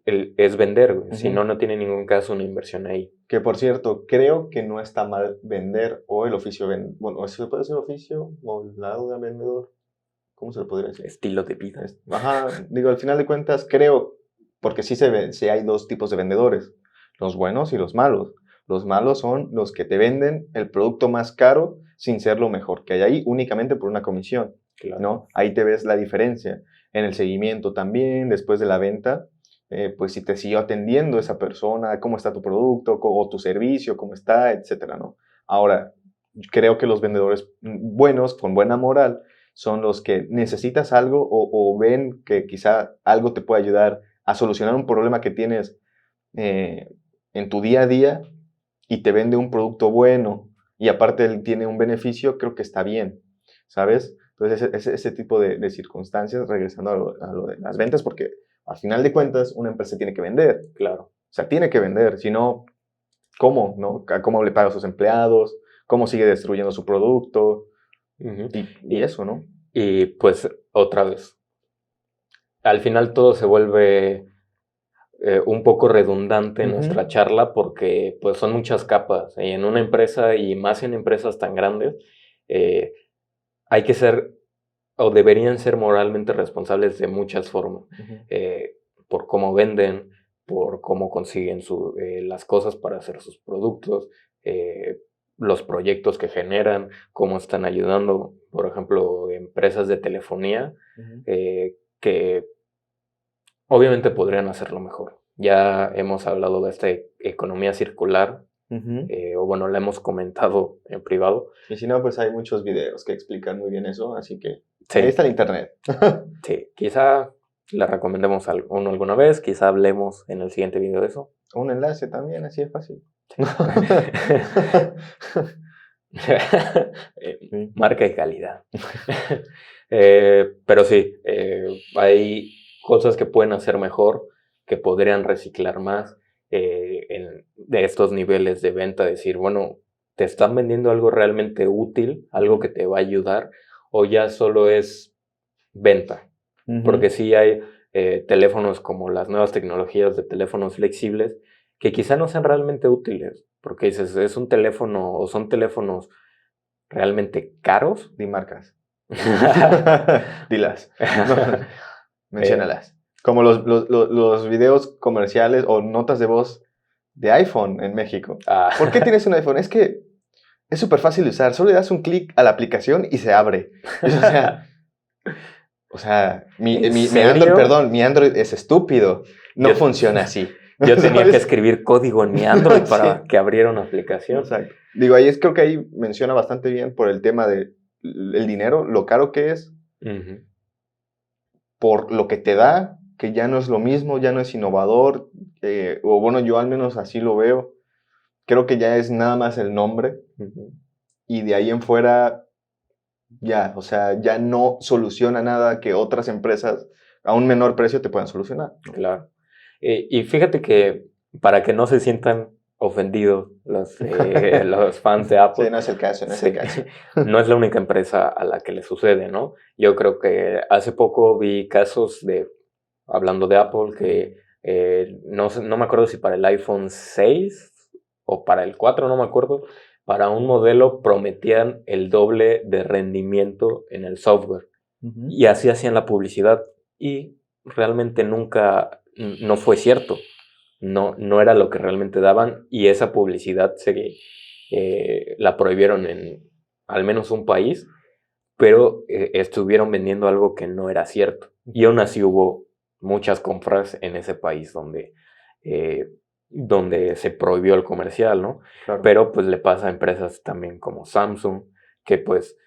es vender, güey. Si no, no tiene ningún caso una inversión ahí. Que por cierto, creo que no está mal vender o el oficio bueno, ¿se puede decir oficio o el lado de vendedor? ¿Cómo se le podría decir? Estilo de vida. Ajá, digo, al final de cuentas creo, porque sí sí hay dos tipos de vendedores, los buenos y los malos. Los malos son los que te venden el producto más caro sin ser lo mejor que hay ahí, únicamente por una comisión, Claro. ¿no? Ahí te ves la diferencia. En el seguimiento también, después de la venta, pues si te siguió atendiendo esa persona, cómo está tu producto o tu servicio, cómo está, etcétera, ¿no? Ahora, creo que los vendedores buenos, con buena moral, son los que necesitas algo o ven que quizá algo te puede ayudar a solucionar un problema que tienes en tu día a día y te vende un producto bueno y aparte él tiene un beneficio, creo que está bien, ¿sabes? Entonces ese tipo de circunstancias, regresando a lo de las ventas, porque al final de cuentas una empresa tiene que vender, Claro. o sea, tiene que vender, si no, ¿cómo? ¿No? ¿Cómo le paga a sus empleados? ¿Cómo sigue destruyendo su producto? Y eso, ¿no? Y pues otra vez, al final todo se vuelve un poco redundante en nuestra charla porque pues son muchas capas. Y en una empresa y más en empresas tan grandes hay que ser, o deberían ser moralmente responsables de muchas formas, por cómo venden, por cómo consiguen las cosas para hacer sus productos, los proyectos que generan, cómo están ayudando, por ejemplo, empresas de telefonía, que obviamente podrían hacerlo mejor. Ya hemos hablado de esta economía circular, o bueno, la hemos comentado en privado. Y si no, pues hay muchos videos que explican muy bien eso, así que Sí. ahí está el internet. Sí, quizá le recomendemos uno alguna vez, quizá hablemos en el siguiente video de eso. Un enlace también, así es fácil. Marca de calidad. Pero sí, hay cosas que pueden hacer mejor, que podrían reciclar más de estos niveles de venta. Decir, bueno, ¿te están vendiendo algo realmente útil? ¿Algo que te va a ayudar? ¿O ya solo es venta? Porque sí hay teléfonos como las nuevas tecnologías de teléfonos flexibles que quizá no sean realmente útiles. Porque dices, es un teléfono o son teléfonos realmente caros. Di marcas. Dilas. No, menciónalas. Como los videos comerciales o notas de voz de iPhone en México. ¿Por qué tienes un iPhone? Es que es súper fácil de usar. Solo le das un clic a la aplicación y se abre. O sea, mi Android es estúpido. No funciona así. Yo tenía que escribir código en mi Android para que abriera una aplicación. Exacto. Digo, creo que ahí menciona bastante bien por el tema de el dinero, lo caro que es, por lo que te da, que ya no es lo mismo, ya no es innovador, o bueno, yo al menos así lo veo. Creo que ya es nada más el nombre, y de ahí en fuera, ya, o sea, ya no soluciona nada que otras empresas a un menor precio te puedan solucionar. Claro. Y fíjate que para que no se sientan ofendidos los fans de Apple. Sí, no es el caso, no es el caso. No es la única empresa a la que le sucede, ¿no? Yo creo que hace poco vi casos hablando de Apple, que no me acuerdo si para el iPhone 6 o para el 4, no me acuerdo, para un modelo prometían el doble de rendimiento en el software. Y así hacían la publicidad. Y realmente nunca, no fue cierto. No era lo que realmente daban, y esa publicidad la prohibieron en al menos un país, pero estuvieron vendiendo algo que no era cierto. Y aún así hubo muchas compras en ese país donde se prohibió el comercial, ¿no? Claro. Pero pues le pasa a empresas también como Samsung, que pues...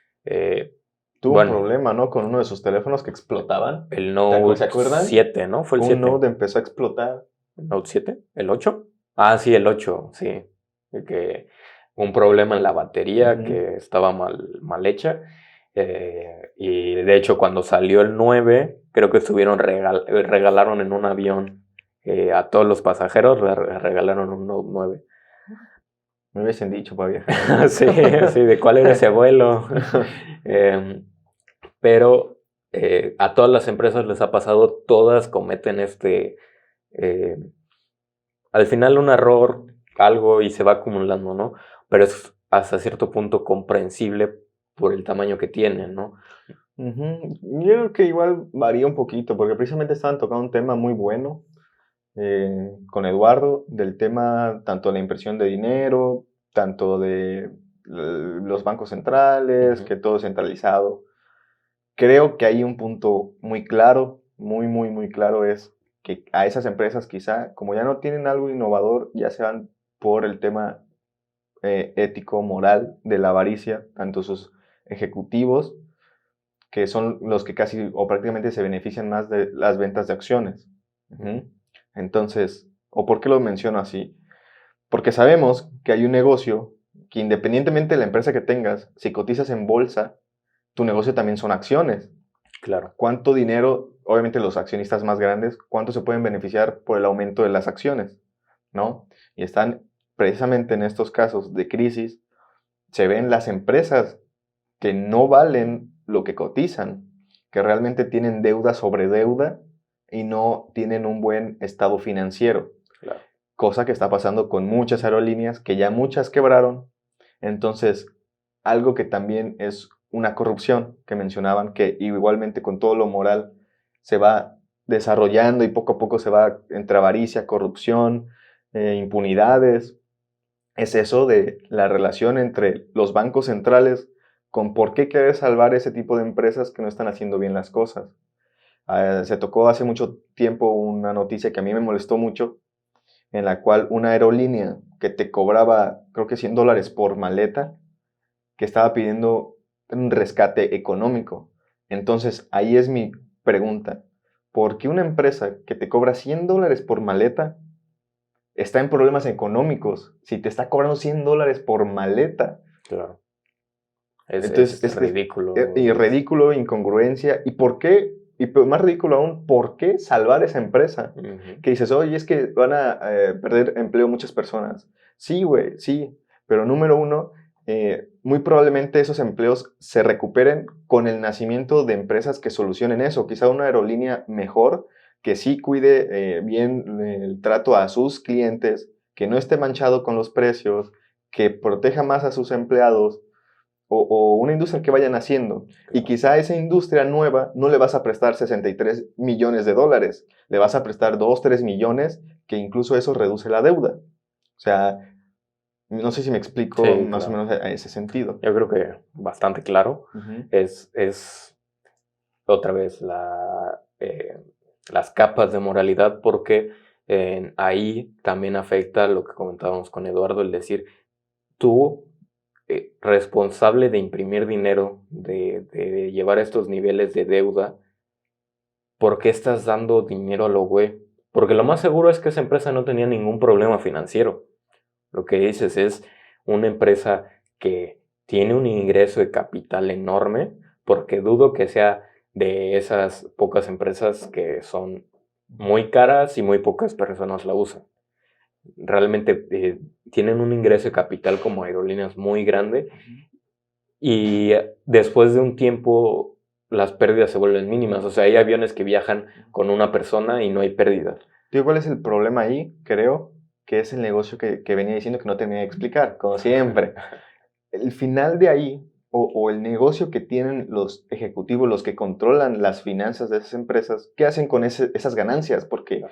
Tuvo un problema, ¿no? Con uno de sus teléfonos que explotaban. El Note ¿Se acuerdan? 7, ¿no? Fue el 7. Un Note empezó a explotar. ¿El Note 7? ¿El 8? Ah, sí, el 8, sí. Que un problema en la batería que estaba mal hecha. Y de hecho, cuando salió el 9, creo que regalaron en un avión a todos los pasajeros, regalaron un Note 9. Me hubiesen dicho para viajar. Sí, de cuál era ese vuelo. Pero a todas las empresas les ha pasado, todas cometen al final un error, algo, y se va acumulando, ¿no? Pero es hasta cierto punto comprensible por el tamaño que tienen, ¿no? Yo creo que igual varía un poquito, porque precisamente estaban tocando un tema muy bueno con Eduardo, del tema tanto de la impresión de dinero, tanto de los bancos centrales, que todo es centralizado. Creo que hay un punto muy claro, muy, muy, muy claro, es que a esas empresas quizá, como ya no tienen algo innovador, ya se van por el tema ético, moral, de la avaricia, tanto sus ejecutivos, que son los que casi o prácticamente se benefician más de las ventas de acciones. Entonces, ¿o por qué lo menciono así? Porque sabemos que hay un negocio que, independientemente de la empresa que tengas, si cotizas en bolsa, tu negocio también son acciones. Claro. ¿Cuánto dinero, obviamente los accionistas más grandes, cuánto se pueden beneficiar por el aumento de las acciones? ¿No? Y están precisamente en estos casos de crisis, se ven las empresas que no valen lo que cotizan, que realmente tienen deuda sobre deuda y no tienen un buen estado financiero. Claro. Cosa que está pasando con muchas aerolíneas, que ya muchas quebraron. Entonces, algo que también es una corrupción que mencionaban, que igualmente con todo lo moral se va desarrollando y poco a poco se va entre avaricia, corrupción, impunidades. Es eso de la relación entre los bancos centrales con por qué querer salvar ese tipo de empresas que no están haciendo bien las cosas. Se tocó hace mucho tiempo una noticia que a mí me molestó mucho, en la cual una aerolínea que te cobraba, creo que $100 por maleta, que estaba pidiendo un rescate económico. Entonces, ahí es mi pregunta. ¿Por qué una empresa que te cobra $100 por maleta está en problemas económicos si te está cobrando $100 por maleta? Claro. Entonces, Es ridículo. Y ridículo, incongruencia. ¿Y por qué? Y más ridículo aún, ¿por qué salvar esa empresa? Que dices, oye, es que van a perder empleo muchas personas. Sí, güey, sí. Pero número uno, muy probablemente esos empleos se recuperen con el nacimiento de empresas que solucionen eso. Quizá una aerolínea mejor, que sí cuide bien el trato a sus clientes, que no esté manchado con los precios, que proteja más a sus empleados, o una industria que vayan haciendo. Y quizá a esa industria nueva no le vas a prestar $63 millones, le vas a prestar 2, 3 millones, que incluso eso reduce la deuda. O sea, no sé si me explico más o menos a ese sentido. Yo creo que bastante claro. Es otra vez las capas de moralidad, porque ahí también afecta lo que comentábamos con Eduardo, el decir, tú, responsable de imprimir dinero, de llevar estos niveles de deuda, ¿por qué estás dando dinero a lo güey? Porque lo más seguro es que esa empresa no tenía ningún problema financiero. Lo que dices es una empresa que tiene un ingreso de capital enorme, porque dudo que sea de esas pocas empresas que son muy caras y muy pocas personas la usan. Realmente tienen un ingreso de capital como aerolíneas muy grande, y después de un tiempo las pérdidas se vuelven mínimas. O sea, hay aviones que viajan con una persona y no hay pérdidas. Tío, ¿cuál es el problema ahí? Creo que es el negocio que venía diciendo que no tenía que explicar, como siempre. El final de ahí, o el negocio que tienen los ejecutivos, los que controlan las finanzas de esas empresas, ¿qué hacen con esas ganancias? Porque,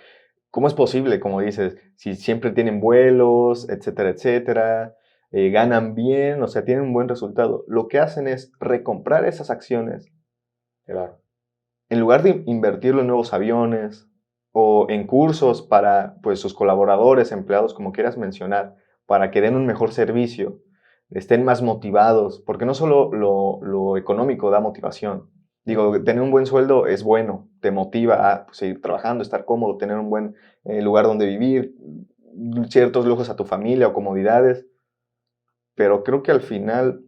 ¿cómo es posible, como dices, si siempre tienen vuelos, etcétera, etcétera, ganan bien, o sea, tienen un buen resultado? Lo que hacen es recomprar esas acciones. Claro. En lugar de invertirlo en nuevos aviones o en cursos para pues, sus colaboradores, empleados, como quieras mencionar, para que den un mejor servicio, estén más motivados, porque no solo lo económico da motivación. Digo, tener un buen sueldo es bueno, te motiva a pues, seguir trabajando, estar cómodo, tener un buen lugar donde vivir, ciertos lujos a tu familia o comodidades, pero creo que al final,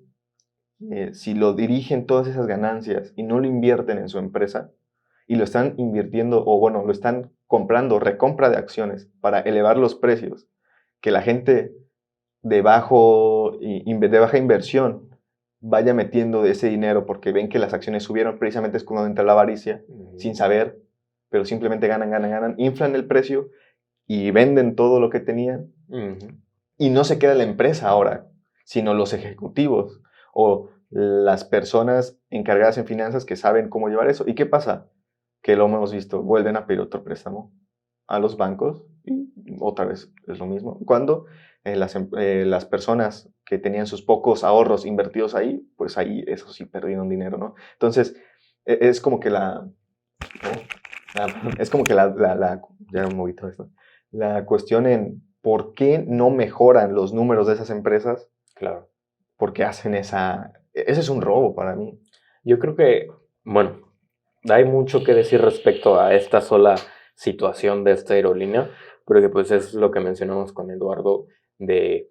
si lo dirigen todas esas ganancias y no lo invierten en su empresa, y lo están invirtiendo, o bueno, lo están comprando, recompra de acciones para elevar los precios, que la gente de baja inversión vaya metiendo de ese dinero porque ven que las acciones subieron, precisamente es cuando entra la avaricia, sin saber, pero simplemente ganan, inflan el precio y venden todo lo que tenían, y no se queda la empresa ahora, sino los ejecutivos o las personas encargadas en finanzas que saben cómo llevar eso. ¿Y qué pasa? Que lo hemos visto, vuelven a pedir otro préstamo a los bancos y otra vez es lo mismo. Cuando las personas que tenían sus pocos ahorros invertidos ahí, pues ahí eso sí perdieron dinero, ¿no? Entonces, es como que ya me moví todo esto, la cuestión en por qué no mejoran los números de esas empresas. Claro. Porque hacen ese es un robo para mí. Yo creo que, bueno, hay mucho que decir respecto a esta sola situación de esta aerolínea, porque pues es lo que mencionamos con Eduardo de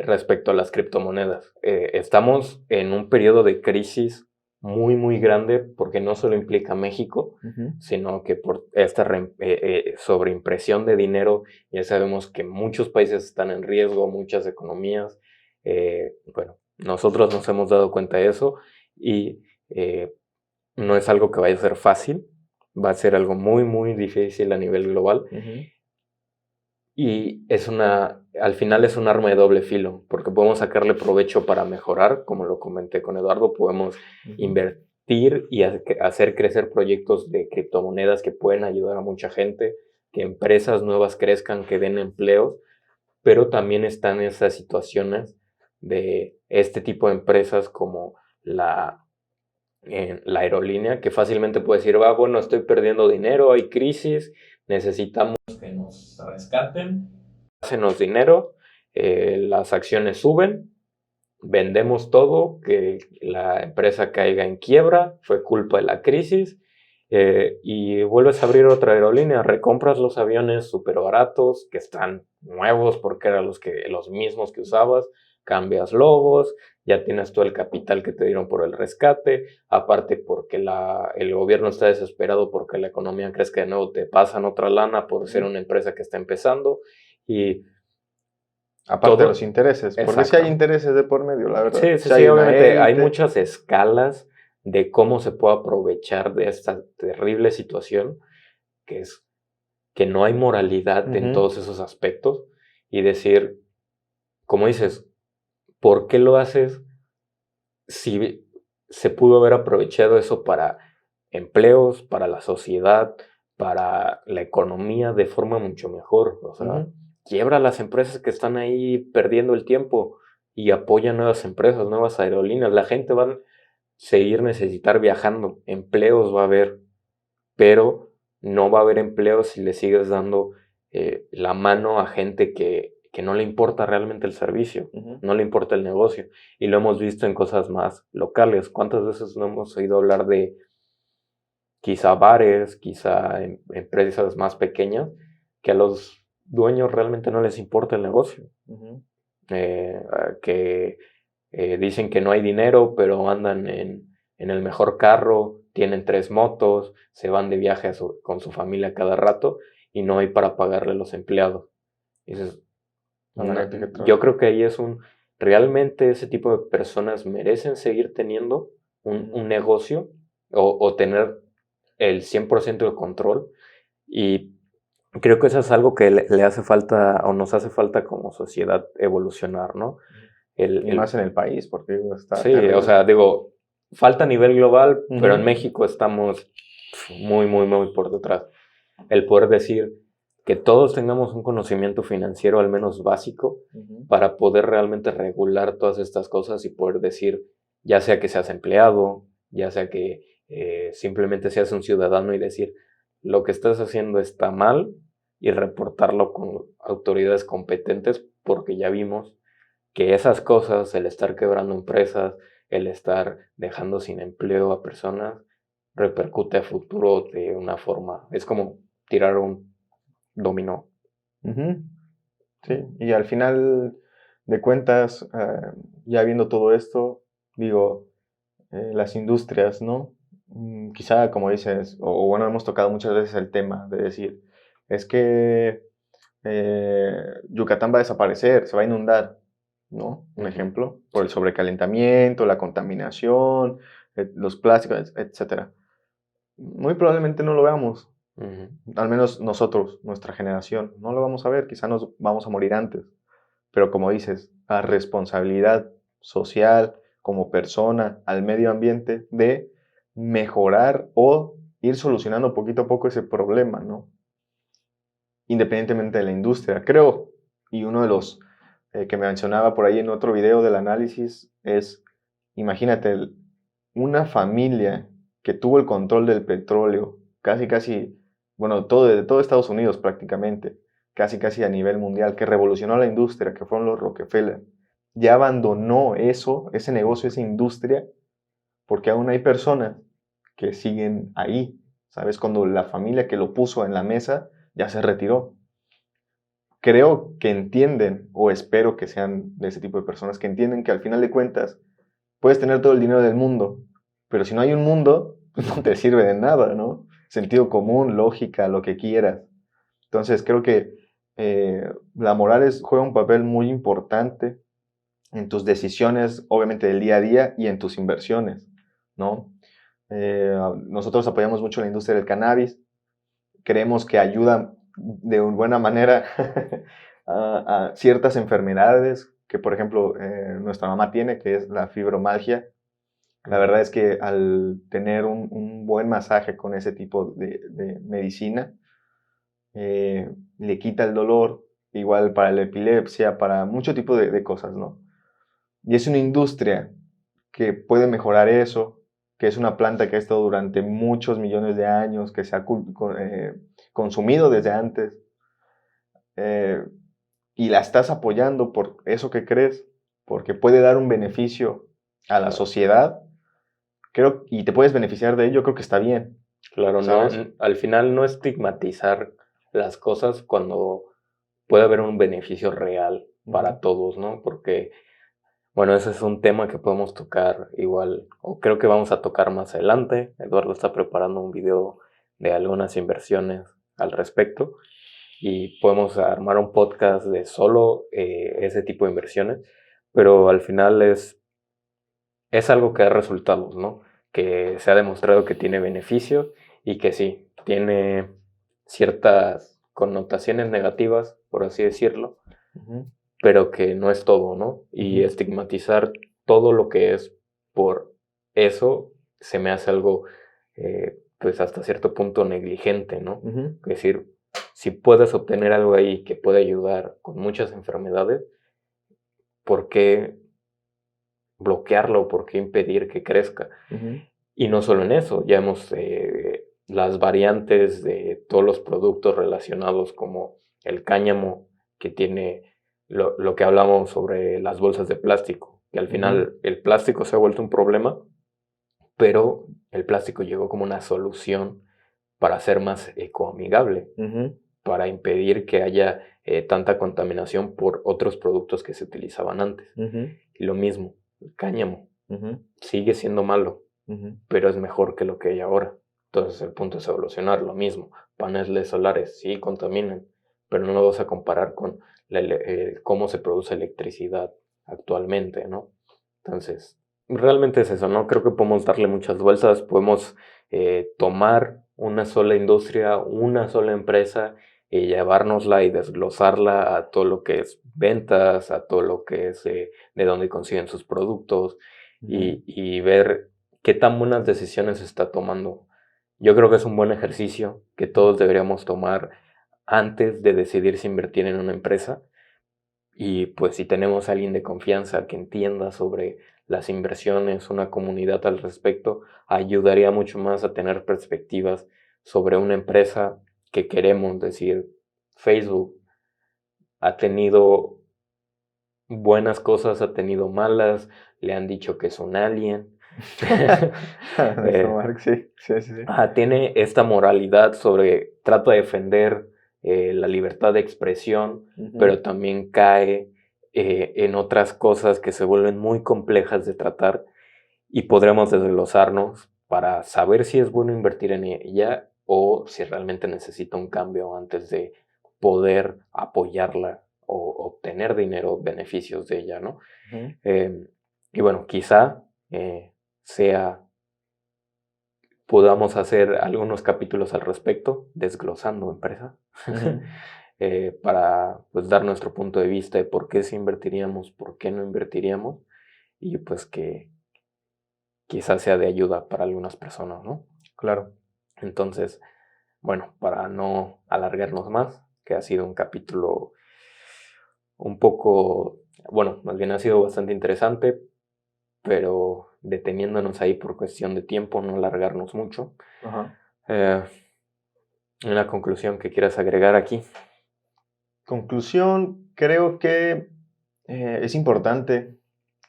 respecto a las criptomonedas. Estamos en un periodo de crisis muy, muy grande, porque no solo implica México, sino que por esta sobreimpresión de dinero, ya sabemos que muchos países están en riesgo, muchas economías. Bueno, nosotros nos hemos dado cuenta de eso, y no es algo que vaya a ser fácil, va a ser algo muy, muy difícil a nivel global. Y es una al final es un arma de doble filo, porque podemos sacarle provecho para mejorar, como lo comenté con Eduardo, podemos invertir y hacer crecer proyectos de criptomonedas que pueden ayudar a mucha gente, que empresas nuevas crezcan, que den empleos, pero también están esas situaciones de este tipo de empresas como la aerolínea, que fácilmente puede decir, bueno, estoy perdiendo dinero, hay crisis, necesitamos que nos rescaten, hácenos dinero, las acciones suben, vendemos todo, que la empresa caiga en quiebra, fue culpa de la crisis, y vuelves a abrir otra aerolínea, recompras los aviones súper baratos, que están nuevos porque eran los mismos que usabas, cambias logos, ya tienes todo el capital que te dieron por el rescate, aparte porque el gobierno está desesperado porque la economía crezca de nuevo, te pasan otra lana por ser una empresa que está empezando, y aparte de los intereses, porque si hay intereses de por medio, la verdad. Sí, obviamente hay muchas escalas de cómo se puede aprovechar de esta terrible situación, que es que no hay moralidad en todos esos aspectos, y decir, como dices, ¿por qué lo haces si se pudo haber aprovechado eso para empleos, para la sociedad, para la economía de forma mucho mejor? O sea, quiebra a las empresas que están ahí perdiendo el tiempo y apoya nuevas empresas, nuevas aerolíneas. La gente va a seguir necesitar viajando, empleos va a haber, pero no va a haber empleos si le sigues dando la mano a gente que no le importa realmente el servicio, no le importa el negocio. Y lo hemos visto en cosas más locales. ¿Cuántas veces no hemos oído hablar de quizá bares, quizá empresas más pequeñas, que a los dueños realmente no les importa el negocio? Que dicen que no hay dinero, pero andan en el mejor carro, tienen 3 motos, se van de viaje con su familia cada rato y no hay para pagarle a los empleados. Y dices, yo creo que ahí realmente ese tipo de personas merecen seguir teniendo un negocio o tener el 100% de control, y creo que eso es algo que le hace falta o nos hace falta como sociedad evolucionar, ¿no? Y más en el país, porque está sí, terrible. O sea, digo, falta a nivel global, pero en México estamos muy, muy, muy por detrás. El poder decir que todos tengamos un conocimiento financiero al menos básico para poder realmente regular todas estas cosas y poder decir, ya sea que seas empleado, ya sea que simplemente seas un ciudadano y decir, lo que estás haciendo está mal, y reportarlo con autoridades competentes, porque ya vimos que esas cosas, el estar quebrando empresas, el estar dejando sin empleo a personas, repercute a futuro de una forma, es como tirar un dominó. Sí, y al final de cuentas, ya viendo todo esto, digo, las industrias, ¿no? Quizá, como dices, o bueno, hemos tocado muchas veces el tema de decir, es que Yucatán va a desaparecer, se va a inundar, ¿no? Un ejemplo, por el sobrecalentamiento, la contaminación, los plásticos, etc. Muy probablemente no lo veamos. Al menos nosotros, nuestra generación, no lo vamos a ver, quizá nos vamos a morir antes, pero como dices, a responsabilidad social, como persona, al medio ambiente, de mejorar o ir solucionando poquito a poco ese problema, ¿no? Independientemente de la industria, creo, y uno de los que me mencionaba por ahí en otro video del análisis es, imagínate, una familia que tuvo el control del petróleo, casi, bueno, de todo Estados Unidos prácticamente, casi a nivel mundial, que revolucionó la industria, que fueron los Rockefeller, ya abandonó ese negocio, esa industria, porque aún hay personas que siguen ahí, ¿sabes? Cuando la familia que lo puso en la mesa ya se retiró. Creo que entienden, o espero que sean de ese tipo de personas, que entienden que al final de cuentas puedes tener todo el dinero del mundo, pero si no hay un mundo, no te sirve de nada, ¿no? Sentido común, lógica, lo que quieras. Entonces creo que la moral juega un papel muy importante en tus decisiones, obviamente del día a día, y en tus inversiones, ¿no? Nosotros apoyamos mucho la industria del cannabis, creemos que ayuda de una buena manera a ciertas enfermedades que, por ejemplo, nuestra mamá tiene, que es la fibromialgia. La verdad es que al tener un buen masaje con ese tipo de medicina, le quita el dolor, igual para la epilepsia, para mucho tipo de cosas, ¿no? Y es una industria que puede mejorar eso, que es una planta que ha estado durante muchos millones de años, que se ha consumido desde antes, y la estás apoyando por eso que crees, porque puede dar un beneficio a la sociedad, creo, y te puedes beneficiar de ello, creo que está bien. Claro, no, ¿Sabes? al final no estigmatizar las cosas cuando puede haber un beneficio real para todos, ¿no? Porque, bueno, ese es un tema que podemos tocar igual, o creo que vamos a tocar más adelante. Eduardo está preparando un video de algunas inversiones al respecto y podemos armar un podcast de solo ese tipo de inversiones, pero al final es algo que da resultados, ¿no? Que se ha demostrado que tiene beneficios y que sí, tiene ciertas connotaciones negativas, por así decirlo, pero que no es todo, ¿no? Y estigmatizar todo lo que es por eso se me hace algo, pues hasta cierto punto negligente, ¿no? Es decir, si puedes obtener algo ahí que puede ayudar con muchas enfermedades, ¿por qué bloquearlo? ¿Por qué impedir que crezca? Y no solo en eso, ya hemos las variantes de todos los productos relacionados como el cáñamo, que tiene lo que hablamos sobre las bolsas de plástico, que al final el plástico se ha vuelto un problema, pero el plástico llegó como una solución para ser más ecoamigable, para impedir que haya tanta contaminación por otros productos que se utilizaban antes. Y lo mismo, el cáñamo sigue siendo malo, pero es mejor que lo que hay ahora. Entonces el punto es evolucionar, lo mismo. Paneles solares sí contaminan, pero no lo vas a comparar con cómo se produce electricidad actualmente, ¿no? Entonces, realmente es eso, ¿no? Creo que podemos darle muchas vueltas, podemos tomar una sola industria, una sola empresa y llevárnosla y desglosarla a todo lo que es ventas, a todo lo que es de dónde consiguen sus productos y ver qué tan buenas decisiones está tomando. Yo creo que es un buen ejercicio que todos deberíamos tomar antes de decidir si invertir en una empresa. Y pues si tenemos a alguien de confianza que entienda sobre las inversiones, una comunidad al respecto, ayudaría mucho más a tener perspectivas sobre una empresa que queremos. Decir, Facebook ha tenido buenas cosas, ha tenido malas, le han dicho que es un alien. Sí. Tiene esta moralidad sobre, trata de defender la libertad de expresión, pero también cae en otras cosas que se vuelven muy complejas de tratar y podremos desglosarnos para saber si es bueno invertir en ella o si realmente necesita un cambio antes de poder apoyarla o obtener dinero, beneficios de ella, ¿no? Y bueno, quizá podamos hacer algunos capítulos al respecto, desglosando empresa, para pues dar nuestro punto de vista de por qué sí invertiríamos, por qué no invertiríamos, y pues que quizás sea de ayuda para algunas personas, ¿no? Claro. Entonces, bueno, para no alargarnos más, que ha sido un capítulo un poco, bueno, más bien ha sido bastante interesante, pero deteniéndonos ahí por cuestión de tiempo, no alargarnos mucho. Una conclusión que quieras agregar aquí. Conclusión, creo que es importante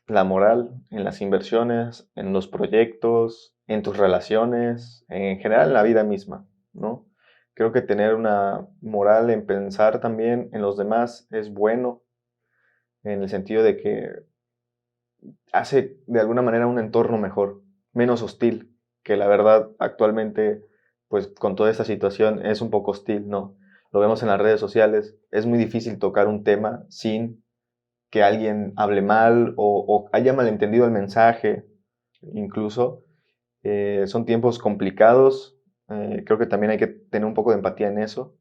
la moral en las inversiones, en los proyectos, en tus relaciones, en general en la vida misma, ¿no? Creo que tener una moral en pensar también en los demás es bueno, en el sentido de que hace de alguna manera un entorno mejor, menos hostil, que la verdad actualmente, pues con toda esta situación es un poco hostil, ¿no? Lo vemos en las redes sociales, es muy difícil tocar un tema sin que alguien hable mal o haya malentendido el mensaje, incluso. Son tiempos complicados, creo que también hay que tener un poco de empatía en eso,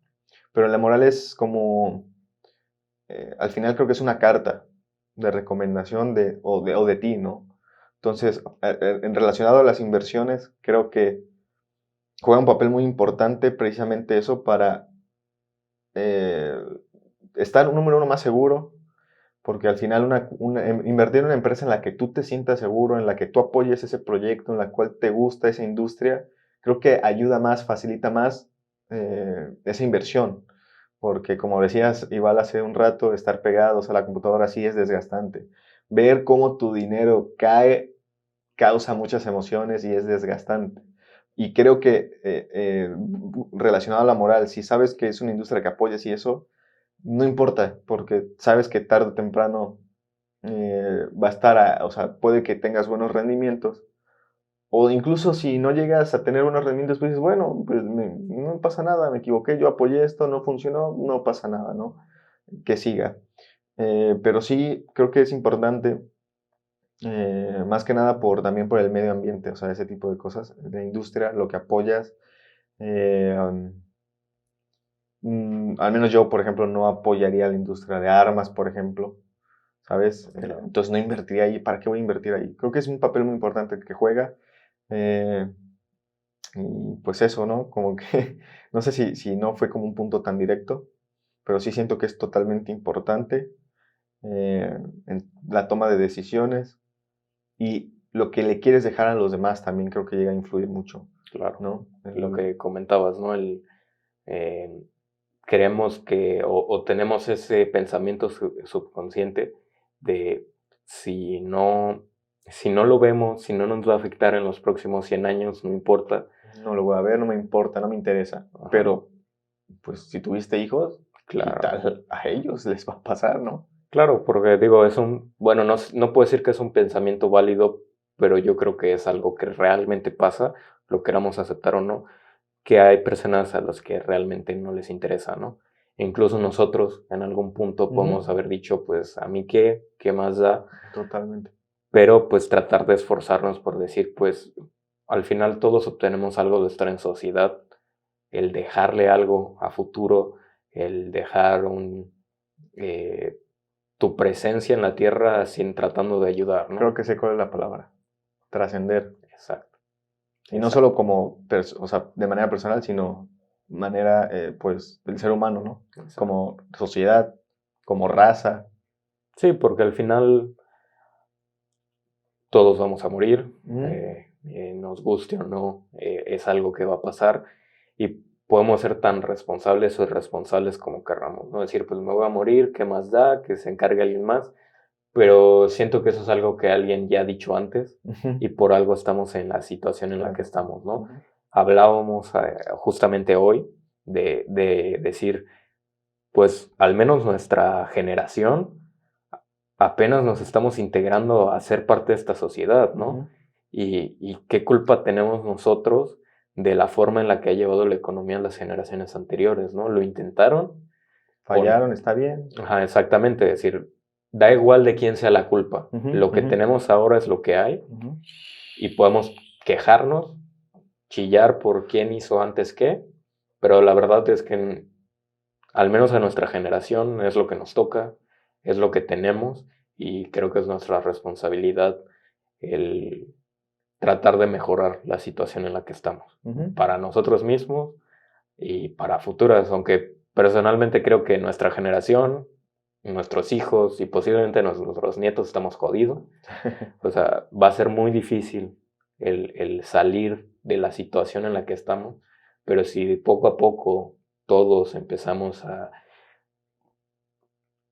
pero la moral es como al final creo que es una carta de recomendación o de ti, ¿no? Entonces, en relacionado a las inversiones, creo que juega un papel muy importante precisamente eso para estar un número uno más seguro, porque al final invertir en una empresa en la que tú te sientas seguro, en la que tú apoyes ese proyecto, en la cual te gusta esa industria, creo que ayuda más, facilita más esa inversión. Porque como decías, igual hace un rato, estar pegados a la computadora sí es desgastante. Ver cómo tu dinero cae causa muchas emociones y es desgastante. Y creo que relacionado a la moral, si sabes que es una industria que apoyas y eso, no importa, porque sabes que tarde o temprano va a estar, o sea, puede que tengas buenos rendimientos, o incluso si no llegas a tener buenos rendimientos, pues dices, bueno, pues no pasa nada, me equivoqué, yo apoyé esto, no funcionó, no pasa nada, ¿no? Que siga. Pero sí, creo que es importante, más que nada también por el medio ambiente, o sea, ese tipo de cosas, de industria, lo que apoyas. Al menos yo, por ejemplo, no apoyaría la industria de armas, por ejemplo, ¿sabes? Claro. Entonces no invertiría ahí. ¿Para qué voy a invertir ahí? Creo que es un papel muy importante el que juega. Y pues eso, ¿no? Como que, no sé si no fue como un punto tan directo, pero sí siento que es totalmente importante en la toma de decisiones y lo que le quieres dejar a los demás también creo que llega a influir mucho, Claro. ¿no? Lo que comentabas, ¿no? Queremos o tenemos ese pensamiento subconsciente de si no lo vemos, si no nos va a afectar en los próximos 100 años, no importa. No lo voy a ver, no me importa, no me interesa. Ajá. Pero, pues, si tuviste hijos, Claro. ¿qué tal a ellos les va a pasar, no? Claro, porque digo, bueno, no puedo decir que es un pensamiento válido, pero yo creo que es algo que realmente pasa, lo queramos aceptar o no, que hay personas a las que realmente no les interesa, ¿no? Incluso nosotros en algún punto podemos haber dicho, pues, ¿a mí qué más da? Totalmente. Pero pues tratar de esforzarnos por decir, pues, al final todos obtenemos algo de estar en sociedad, el dejarle algo a futuro, el dejar tu presencia en la tierra sin tratando de ayudar, ¿no? Creo que sé cuál es la palabra. Trascender. Exacto. Y no solo como, o sea, de manera personal, sino manera, pues, del ser humano, ¿no? Exacto. Como sociedad, como raza. Sí, porque al final todos vamos a morir, nos guste o no, es algo que va a pasar y podemos ser tan responsables o irresponsables como querramos, ¿no? Decir, pues me voy a morir, ¿qué más da? Que se encargue alguien más, pero siento que eso es algo que alguien ya ha dicho antes y por algo estamos en la situación en la que estamos, ¿no? Hablábamos justamente hoy de decir, pues al menos nuestra generación apenas nos estamos integrando a ser parte de esta sociedad, ¿no? Y qué culpa tenemos nosotros de la forma en la que ha llevado la economía en las generaciones anteriores, ¿no? Lo intentaron. Fallaron, está bien. Ajá, exactamente, es decir, da igual de quién sea la culpa. Lo que tenemos ahora es lo que hay y podemos quejarnos, chillar por quién hizo antes qué, pero la verdad es que al menos a nuestra generación es lo que nos toca, es lo que tenemos y creo que es nuestra responsabilidad el tratar de mejorar la situación en la que estamos, para nosotros mismos y para futuras, aunque personalmente creo que nuestra generación, nuestros hijos y posiblemente nuestros nietos estamos jodidos. O sea, va a ser muy difícil el salir de la situación en la que estamos, pero si poco a poco todos empezamos a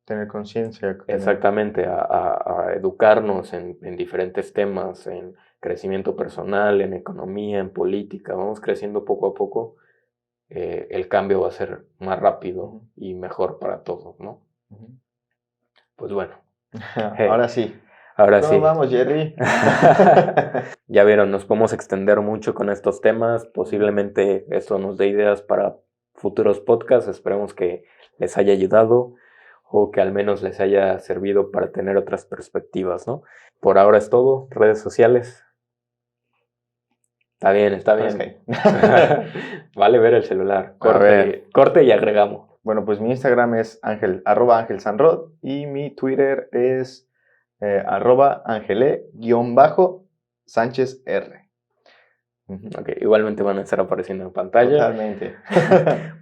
tener conciencia. Exactamente, a educarnos en diferentes temas, en crecimiento personal, en economía, en política, vamos creciendo poco a poco, el cambio va a ser más rápido y mejor para todos, ¿no? Pues bueno. Ahora sí. Ahora ¿Cómo sí. vamos, Jerry? Ya vieron, nos podemos extender mucho con estos temas, posiblemente esto nos dé ideas para futuros podcasts, esperemos que les haya ayudado o que al menos les haya servido para tener otras perspectivas, ¿no? Por ahora es todo, redes sociales. Está bien. Okay. Vale ver el celular. Corte y agregamos. Bueno, pues mi Instagram es @angelsanrod y mi Twitter es @angele_sánchez_r. Ok, igualmente van a estar apareciendo en pantalla. Totalmente.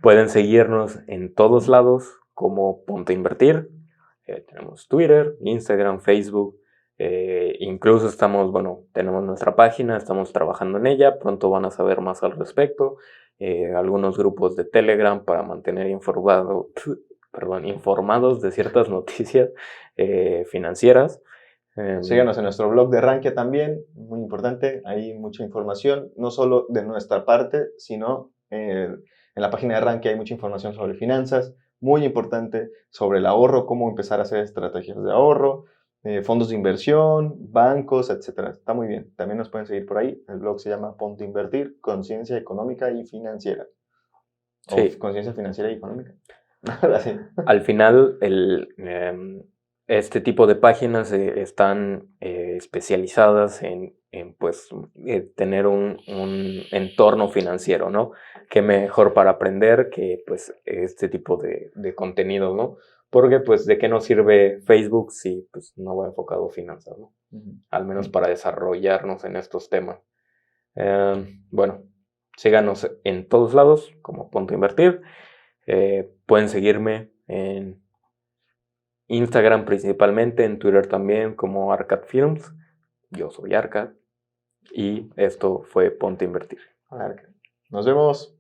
Pueden seguirnos en todos lados como Ponte a Invertir. Tenemos Twitter, Instagram, Facebook. Incluso tenemos nuestra página, estamos trabajando en ella. Pronto van a saber más al respecto. Algunos grupos de Telegram para mantener informados de ciertas noticias financieras. Síganos en nuestro blog de Rankia también, muy importante, hay mucha información, no solo de nuestra parte, sino en la página de Rankia hay mucha información sobre finanzas, muy importante, sobre el ahorro, cómo empezar a hacer estrategias de ahorro, fondos de inversión, bancos, etc. Está muy bien, también nos pueden seguir por ahí, el blog se llama Ponte a Invertir, Conciencia Económica y Financiera. Sí. O Conciencia Financiera y Económica. Así. Al final, este tipo de páginas están especializadas en tener un entorno financiero, ¿no? Qué mejor para aprender que pues este tipo de contenido, ¿no? Porque pues de qué nos sirve Facebook si pues no va enfocado a finanzas, ¿no? Al menos para desarrollarnos en estos temas. Bueno, síganos en todos lados como Ponte a Invertir. Pueden seguirme en Instagram principalmente, en Twitter también como Arcad Films. Yo soy Arcad y esto fue Ponte a Invertir. Nos vemos.